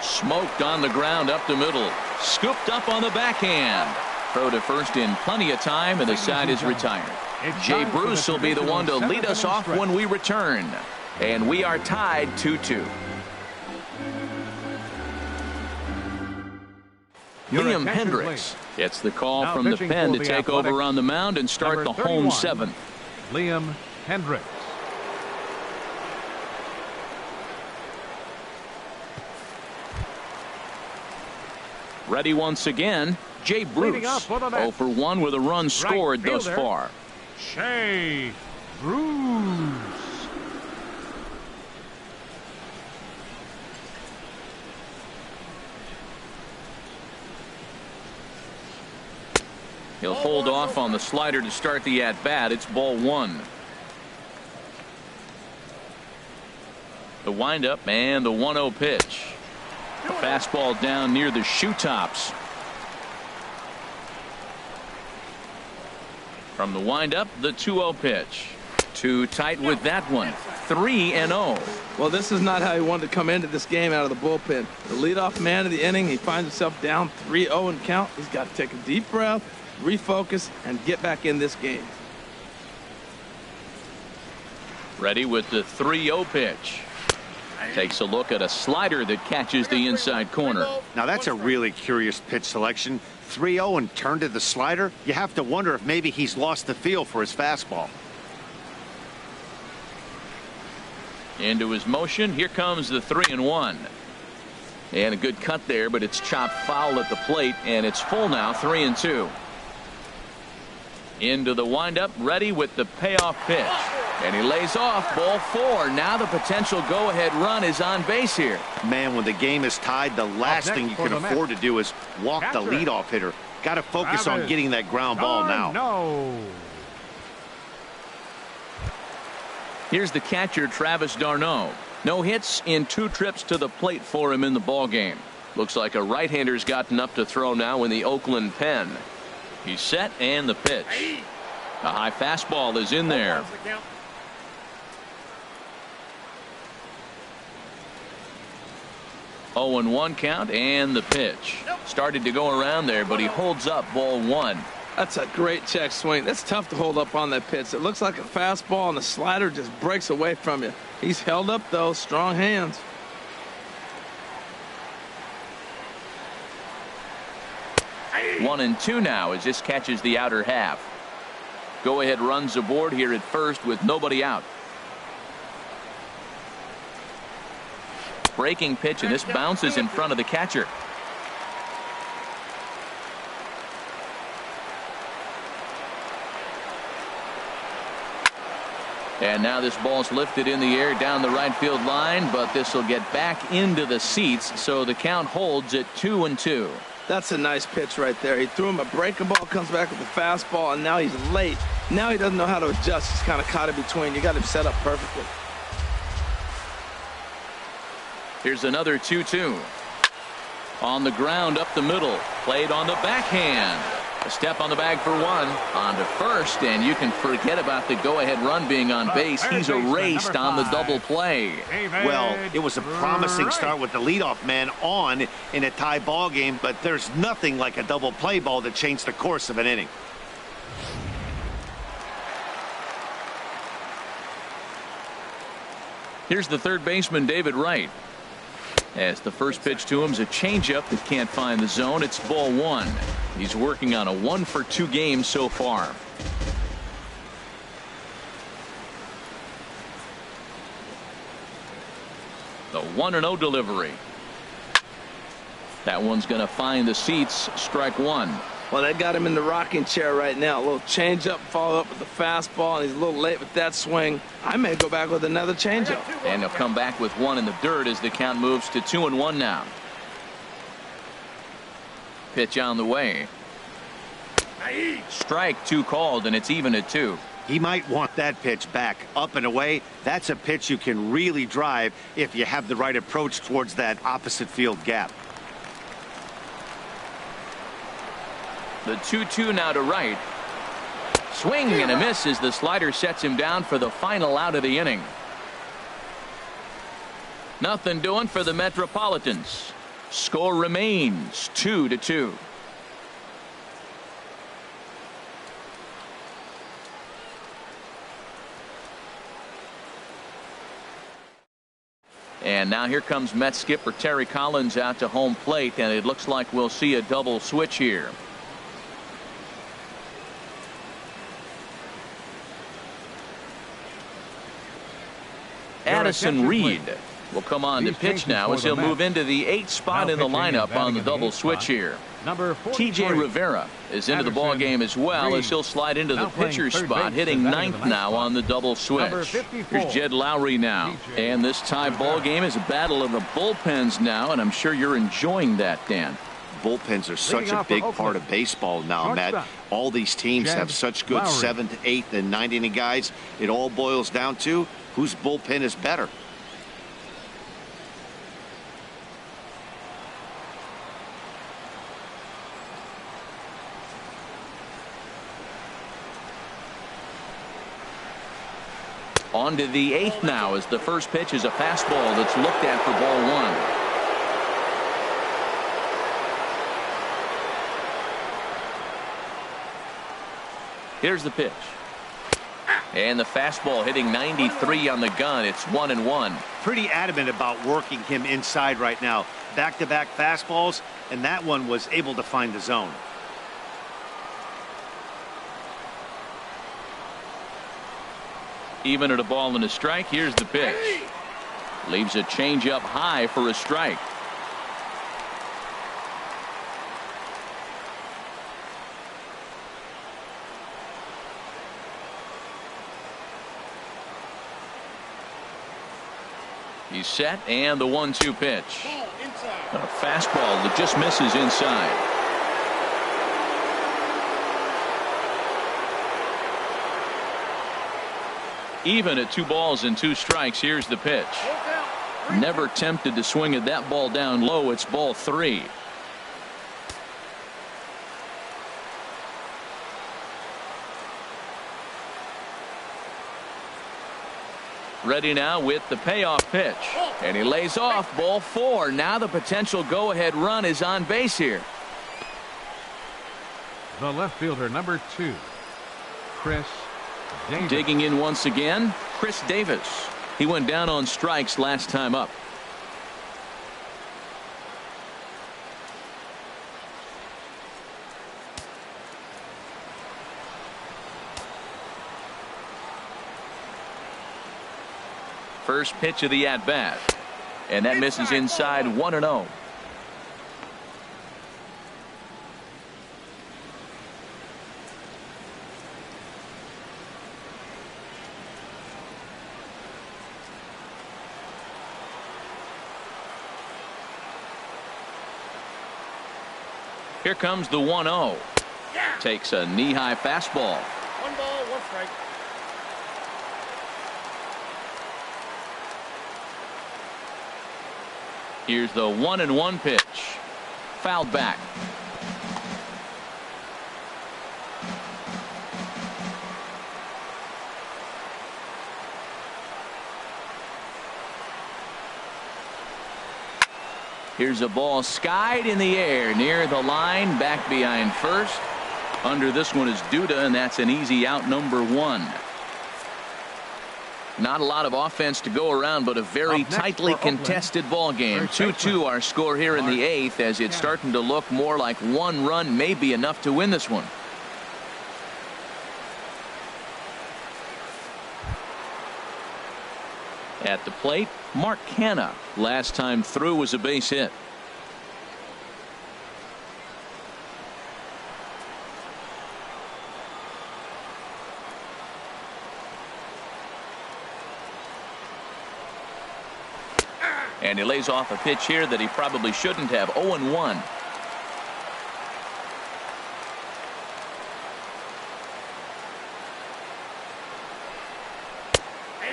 Smoked on the ground up the middle. Scooped up on the backhand. Throw to first in plenty of time, and the side is retired. Jay Bruce will be the one to lead us off when we return. And we are tied 2-2. Liam Hendricks gets the call from the pen to take over on the mound and start the home 7th. Liam Hendricks. Ready once again, Jay Bruce. 0 for 1 with a run scored thus far. Jay Bruce. He'll hold off on the slider to start the at-bat. It's ball 1. The windup and the 1-0 pitch. A fastball down near the shoe tops. From the windup, the 2-0 pitch. Too tight with that one. 3-0. Well, this is not how he wanted to come into this game out of the bullpen. The leadoff man of the inning, he finds himself down 3-0 in count. He's got to take a deep breath, refocus, and get back in this game. Ready with the 3-0 pitch. Takes a look at a slider that catches the inside corner. Now that's a really curious pitch selection. 3-0 and turned to the slider. You have to wonder if maybe he's lost the feel for his fastball. Into his motion. Here comes the 3-1. And a good cut there, but it's chopped foul at the plate, and it's full now. 3-2. Into the windup, ready with the payoff pitch. And he lays off. Ball 4. Now the potential go-ahead run is on base here. Man, when the game is tied, the last thing you can afford to do is walk the leadoff hitter. Got to focus on getting that ground ball now. No. Here's the catcher, Travis d'Arnaud. No hits in 2 trips to the plate for him in the ballgame. Looks like a right-hander's gotten up to throw now in the Oakland pen. He's set, and the pitch. A high fastball is in there. 0-1 count, and the pitch. Started to go around there, but he holds up ball 1. That's a great check swing. That's tough to hold up on that pitch. It looks like a fastball, and the slider just breaks away from you. He's held up, though. Strong hands. One and 2 now as this catches the outer half. Go ahead runs aboard here at first with nobody out. Breaking pitch, and this bounces in front of the catcher. And now this ball's lifted in the air down the right field line, but this will get back into the seats, so the count holds at 2-2. That's a nice pitch right there. He threw him a breaking ball, comes back with a fastball, and now he's late. Now he doesn't know how to adjust. He's kind of caught in between. You got him set up perfectly. Here's another 2-2. On the ground up the middle. Played on the backhand. A step on the bag for one. On to first, and you can forget about the go-ahead run being on base. He's erased on the double play. Well, it was a promising start with the leadoff man on in a tie ball game, but there's nothing like a double play ball to change the course of an inning. Here's the third baseman, David Wright. As the first pitch to him is a changeup that can't find the zone. It's ball one. He's working on a 1-for-2 game so far. The 1-0 delivery. That one's going to find the seats. Strike one. Well, they got him in the rocking chair right now. A little changeup, follow up with the fastball, and he's a little late with that swing. I may go back with another changeup. And he'll come back with one in the dirt as the count moves to 2-1 now. Pitch on the way. Strike two called, and it's even at 2. He might want that pitch back up and away. That's a pitch you can really drive if you have the right approach towards that opposite field gap. The 2-2 now to Wright. Swing and a miss as the slider sets him down for the final out of the inning. Nothing doing for the Metropolitans. Score remains 2-2. And now here comes Mets skipper Terry Collins out to home plate, and it looks like we'll see a double switch here. Addison Reed will come on to pitch now as he'll move into the 8th spot in the lineup on the double switch here. T.J. Rivera is into the ball game as well as he'll slide into the pitcher's spot, hitting 9th now on the double switch. Here's Jed Lowry now, and this tie ball game is a battle of the bullpens now, and I'm sure you're enjoying that, Dan. Bullpens are such a big part of baseball now, Matt. All these teams have such good 7th, 8th, and 9th inning guys. It all boils down to whose bullpen is better. On to the 8th now as the first pitch is a fastball that's looked at for ball one. Here's the pitch. And the fastball hitting 93 on the gun. It's 1-1. Pretty adamant about working him inside right now. Back-to-back fastballs, and that one was able to find the zone. Even at a ball and a strike. Here's the pitch. Leaves a changeup high for a strike. He's set, and the 1-2 pitch. A fastball that just misses inside. Even at 2 balls and 2 strikes. Here's the pitch. Never tempted to swing at that ball down low. It's ball 3. Ready now with the payoff pitch, and he lays off. Ball 4. Now the potential go-ahead run is on base here. The left fielder, number 2, Chris Davis. Digging in once again, Chris Davis. He went down on strikes last time up. First pitch of the at-bat, and that misses inside. 1-0. Here comes the 1-0. Takes a knee-high fastball. 1 ball, 1 strike. Here's the 1-1 pitch. Fouled back. Here's a ball skied in the air near the line, back behind first. Under this one is DUDA, and that's an easy out, number 1. Not a lot of offense to go around, but a very tightly contested ball game. 2-2 our score here in the 8th, as it's starting to look more like 1 run may be enough to win this one. At the plate, Mark Canha. Last time through was a base hit. And he lays off a pitch here that he probably shouldn't have. 0-1.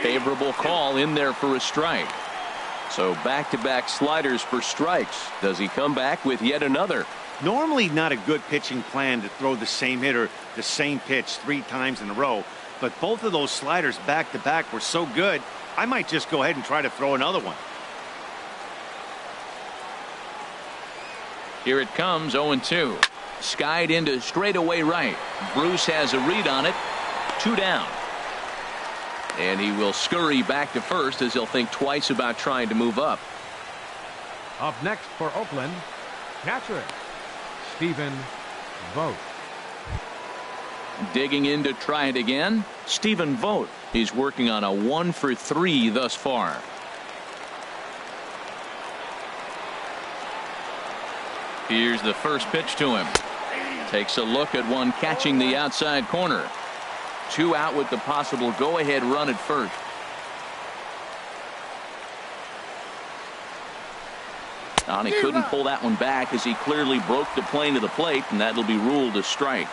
Favorable call in there for a strike. So back-to-back sliders for strikes. Does he come back with yet another? Normally not a good pitching plan to throw the same hitter the same pitch 3 times in a row, but both of those sliders back-to-back were so good, I might just go ahead and try to throw another one. Here it comes, 0-2. Skied into straightaway right. Bruce has a read on it. 2 down. And he will scurry back to first, as he'll think twice about trying to move up. Up next for Oakland, catcher Stephen Vogt. Digging in to try it again, Stephen Vogt. He's working on a 1 for 3 thus far. Here's the first pitch to him. Takes a look at one catching the outside corner. 2 out with the possible go-ahead run at first. And he couldn't pull that one back, as he clearly broke the plane of the plate, and that'll be ruled a strike.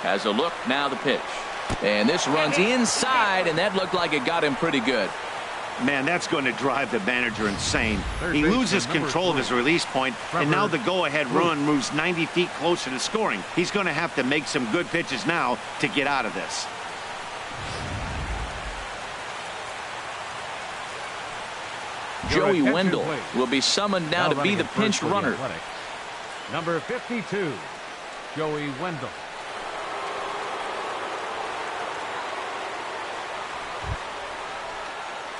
Has a look, now the pitch. And this runs inside, and that looked like it got him pretty good. Man, that's going to drive the manager insane. He loses control of his release point, and now the go-ahead run moves 90 feet closer to scoring. He's going to have to make some good pitches now to get out of this. Joey Wendell will be summoned now to be the pinch runner. Number 52, Joey Wendell.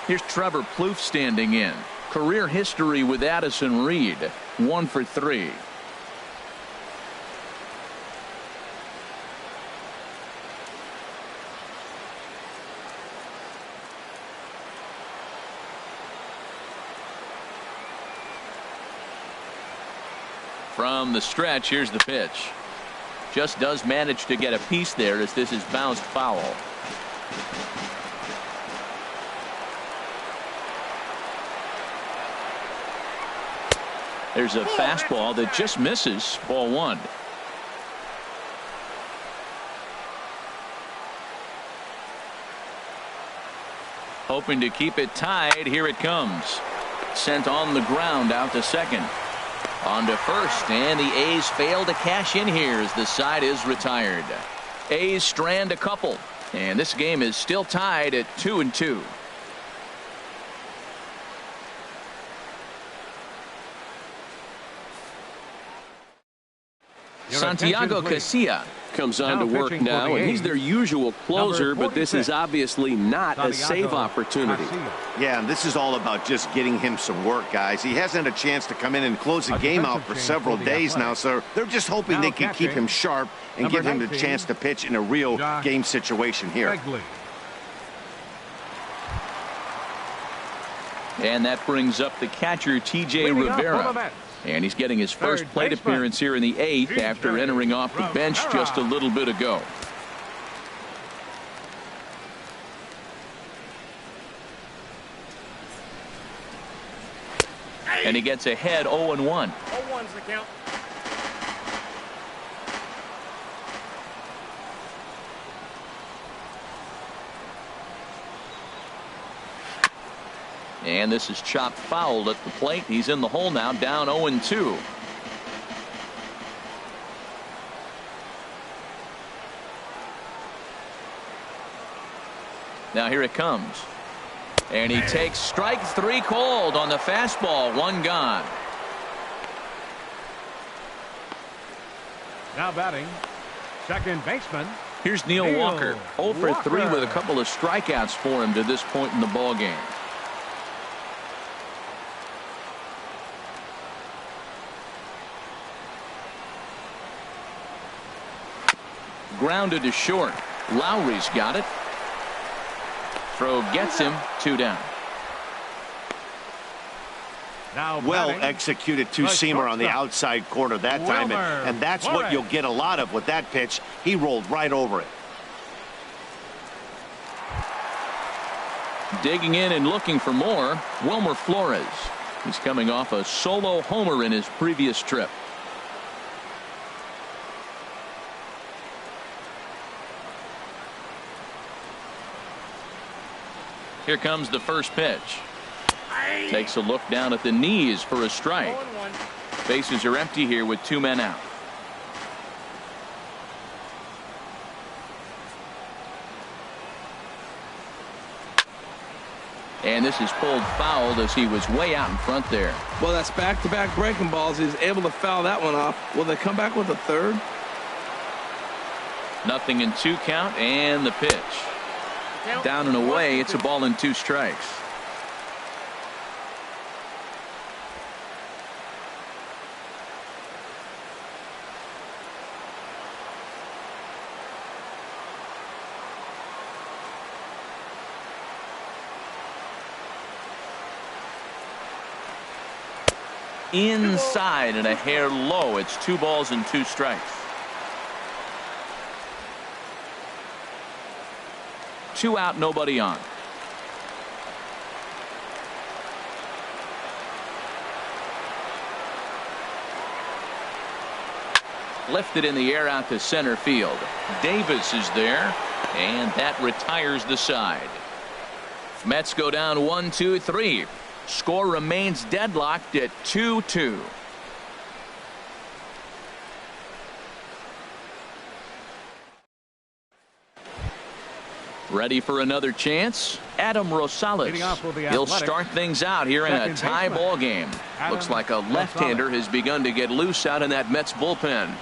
Here's Trevor Plouffe standing in. Career history with Addison Reed, 1 for 3. From the stretch, here's the pitch. Just does manage to get a piece there, as this is bounced foul. There's a fastball that just misses. Ball 1. Hoping to keep it tied. Here it comes. Sent on the ground out to second. On to first, and the A's fail to cash in here as the side is retired. A's strand a couple, and this game is still tied at 2-2. Santiago Casilla comes on to work now, and he's their usual closer, but this is obviously not a save opportunity. Yeah, and this is all about just getting him some work, guys. He hasn't had a chance to come in and close the game out for several days now, so they're just hoping they can keep him sharp and give him the chance to pitch in a real game situation here. And that brings up the catcher, T.J. Rivera. And he's getting his first plate appearance here in the 8th after entering off the bench just a little bit ago. And he gets ahead 0-1. 0-1's the count. And this is chopped foul at the plate. He's in the hole now, down 0-2. Now here it comes. And he takes strike 3 called on the fastball. 1 gone. Now batting, second baseman. Here's Neil Walker. 0 for 3 with a couple of strikeouts for him to this point in the ball game. Grounded to short. Lowry's got it. Throw gets him. 2 down. Now well batting, executed two-seamer on the outside corner that time, and that's what you'll get a lot of with that pitch. He rolled right over it. Digging in and looking for more, Wilmer Flores. He's coming off a solo homer in his previous trip. Here comes the first pitch. Takes a look down at the knees for a strike. Bases are empty here with 2 men out. And this is pulled foul as he was way out in front there. Well, that's back-to-back breaking balls. He's able to foul that one off. Will they come back with a third? 0-2 count, and the pitch. Down and away. It's a ball and 2 strikes. Inside and a hair low. It's 2 balls and 2 strikes. 2 out, nobody on. Lifted in the air out to center field. Davis is there, and that retires the side. Mets go down 1-2-3. Score remains deadlocked at 2-2. Ready for another chance? Adam Rosales. He'll start things out here in a tie ball game. Looks like a left-hander has begun to get loose out in that Mets bullpen.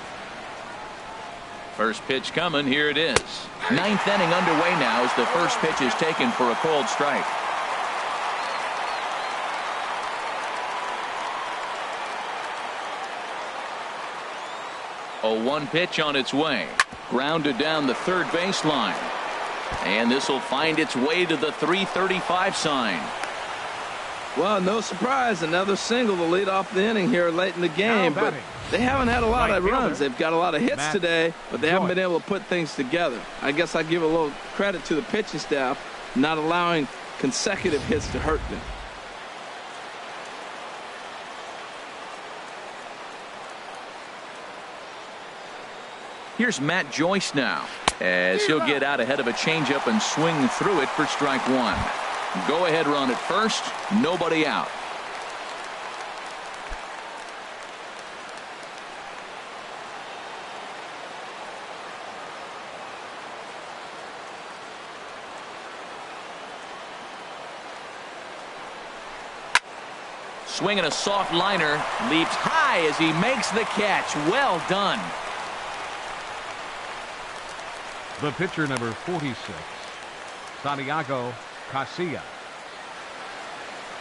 First pitch coming. Here it is. 9th inning underway now as the first pitch is taken for a called strike. A 1 pitch on its way. Grounded down the third baseline. And this will find its way to the 335 sign. Well, no surprise. Another single to lead off the inning here late in the game. But they haven't had a lot of runs. They've got a lot of hits today, but they haven't been able to put things together. I guess I give a little credit to the pitching staff not allowing consecutive hits to hurt them. Here's Matt Joyce now, as he'll get out ahead of a changeup and swing through it for strike 1. Go ahead run at first, nobody out. Swinging a soft liner, leaps high as he makes the catch. Well done. The pitcher, number 46, Santiago Casilla.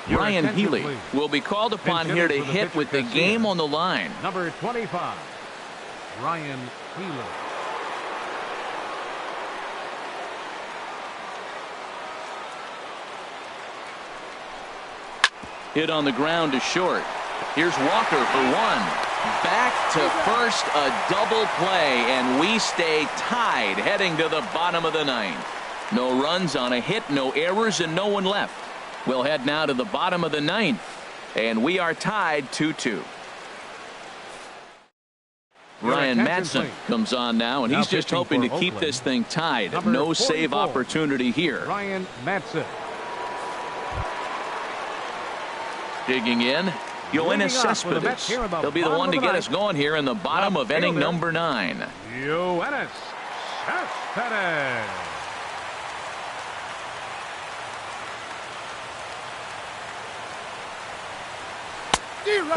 Ryan Healy will be called upon here to hit with the game on the line. Number 25, Ryan Healy. Hit on the ground to short. Here's Walker for 1. Back to first, a double play, and we stay tied heading to the bottom of the 9th. No runs on a hit, no errors, and no one left. We'll head now to the bottom of the 9th. And we are tied 2-2. Ryan Madsen comes on now, and he's just hoping to keep this thing tied. No save opportunity here. Ryan Madsen. Digging in, Yoenis Cespedes. He'll be the one to get us going here in the bottom of inning number 9. Yoenis Cespedes.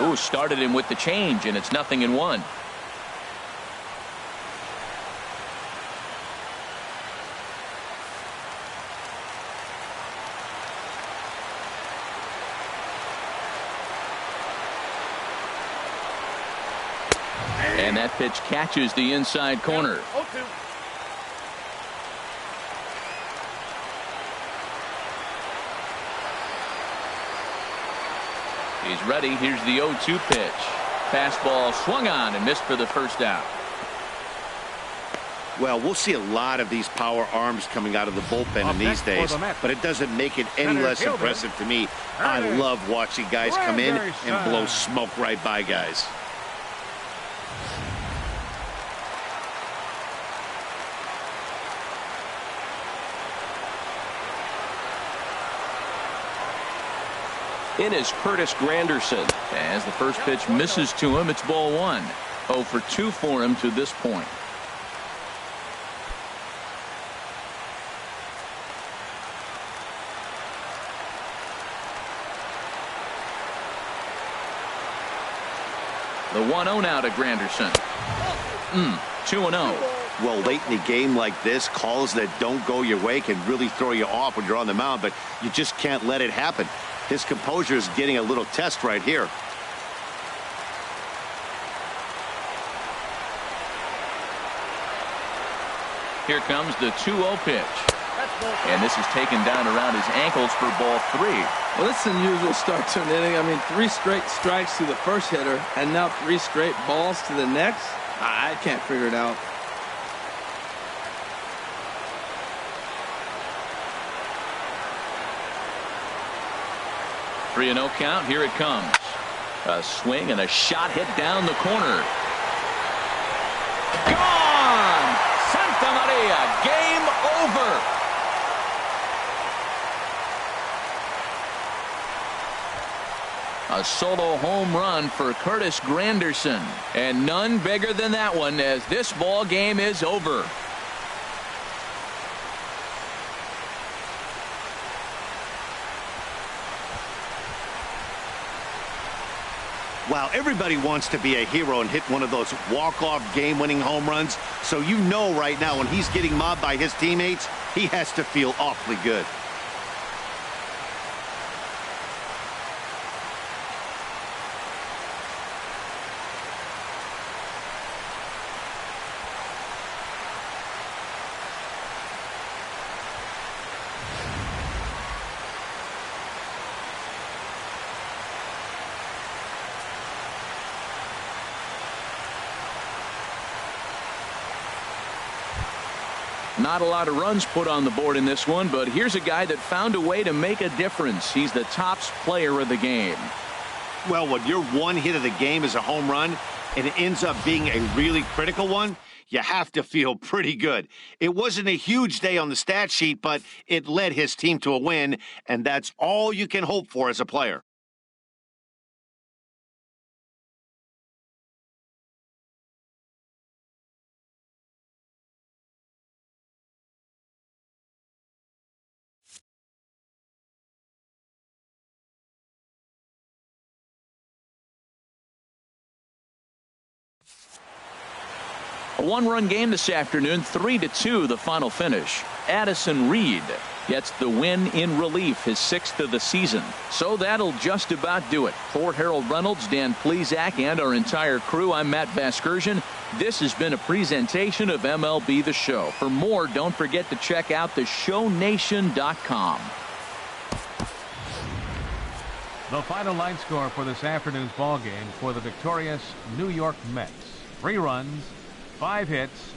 Ooh, started him with the change, and it's 0-1. And that pitch catches the inside corner. He's ready. Here's the 0-2 pitch. Fastball swung on and missed for the first out. Well, we'll see a lot of these power arms coming out of the bullpen in these days, but it doesn't make it any less impressive to me. I love watching guys come in and blow smoke right by guys. In is Curtis Granderson. As the first pitch misses to him, it's ball 1. 0 for 2 for him to this point. The 1-0 now to Granderson. 2-0. Well, late in a game like this, calls that don't go your way can really throw you off when you're on the mound, but you just can't let it happen. His composure is getting a little test right here. Here comes the 2-0 pitch. And this is taken down around his ankles for ball 3. Well, it's an unusual start to an inning. I mean, 3 straight strikes to the first hitter, and now 3 straight balls to the next. I can't figure it out. Three 3-0 count. Here it comes. A swing and a shot hit down the corner. Gone! Santa Maria. Game over. A solo home run for Curtis Granderson. And none bigger than that one, as this ball game is over. Wow, everybody wants to be a hero and hit one of those walk-off game-winning home runs. So you know right now when he's getting mobbed by his teammates, he has to feel awfully good. Not a lot of runs put on the board in this one, but here's a guy that found a way to make a difference. He's the top player of the game. Well, when your one hit of the game is a home run and it ends up being a really critical one, you have to feel pretty good. It wasn't a huge day on the stat sheet, but it led his team to a win, and that's all you can hope for as a player. A one-run game this afternoon, 3-2 the final finish. Addison Reed gets the win in relief, his 6th of the season. So that'll just about do it. For Harold Reynolds, Dan Plesac, and our entire crew, I'm Matt Vasgersian. This has been a presentation of MLB The Show. For more, don't forget to check out theshownation.com. The final line score for this afternoon's ball game for the victorious New York Mets. 3 runs, 5 hits,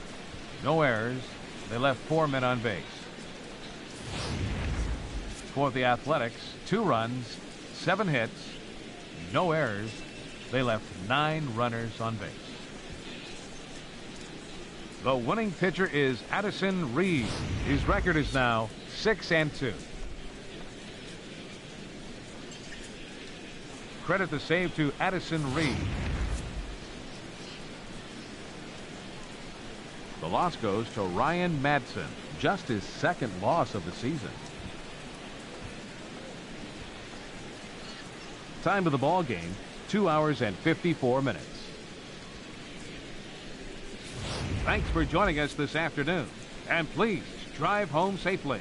no errors. They left 4 men on base. For the Athletics, 2 runs, 7 hits, no errors. They left 9 runners on base. The winning pitcher is Addison Reed. His record is now 6-2. Credit the save to Addison Reed. The loss goes to Ryan Madsen, just his 2nd loss of the season. Time of the ball game, 2 hours and 54 minutes. Thanks for joining us this afternoon, and please drive home safely.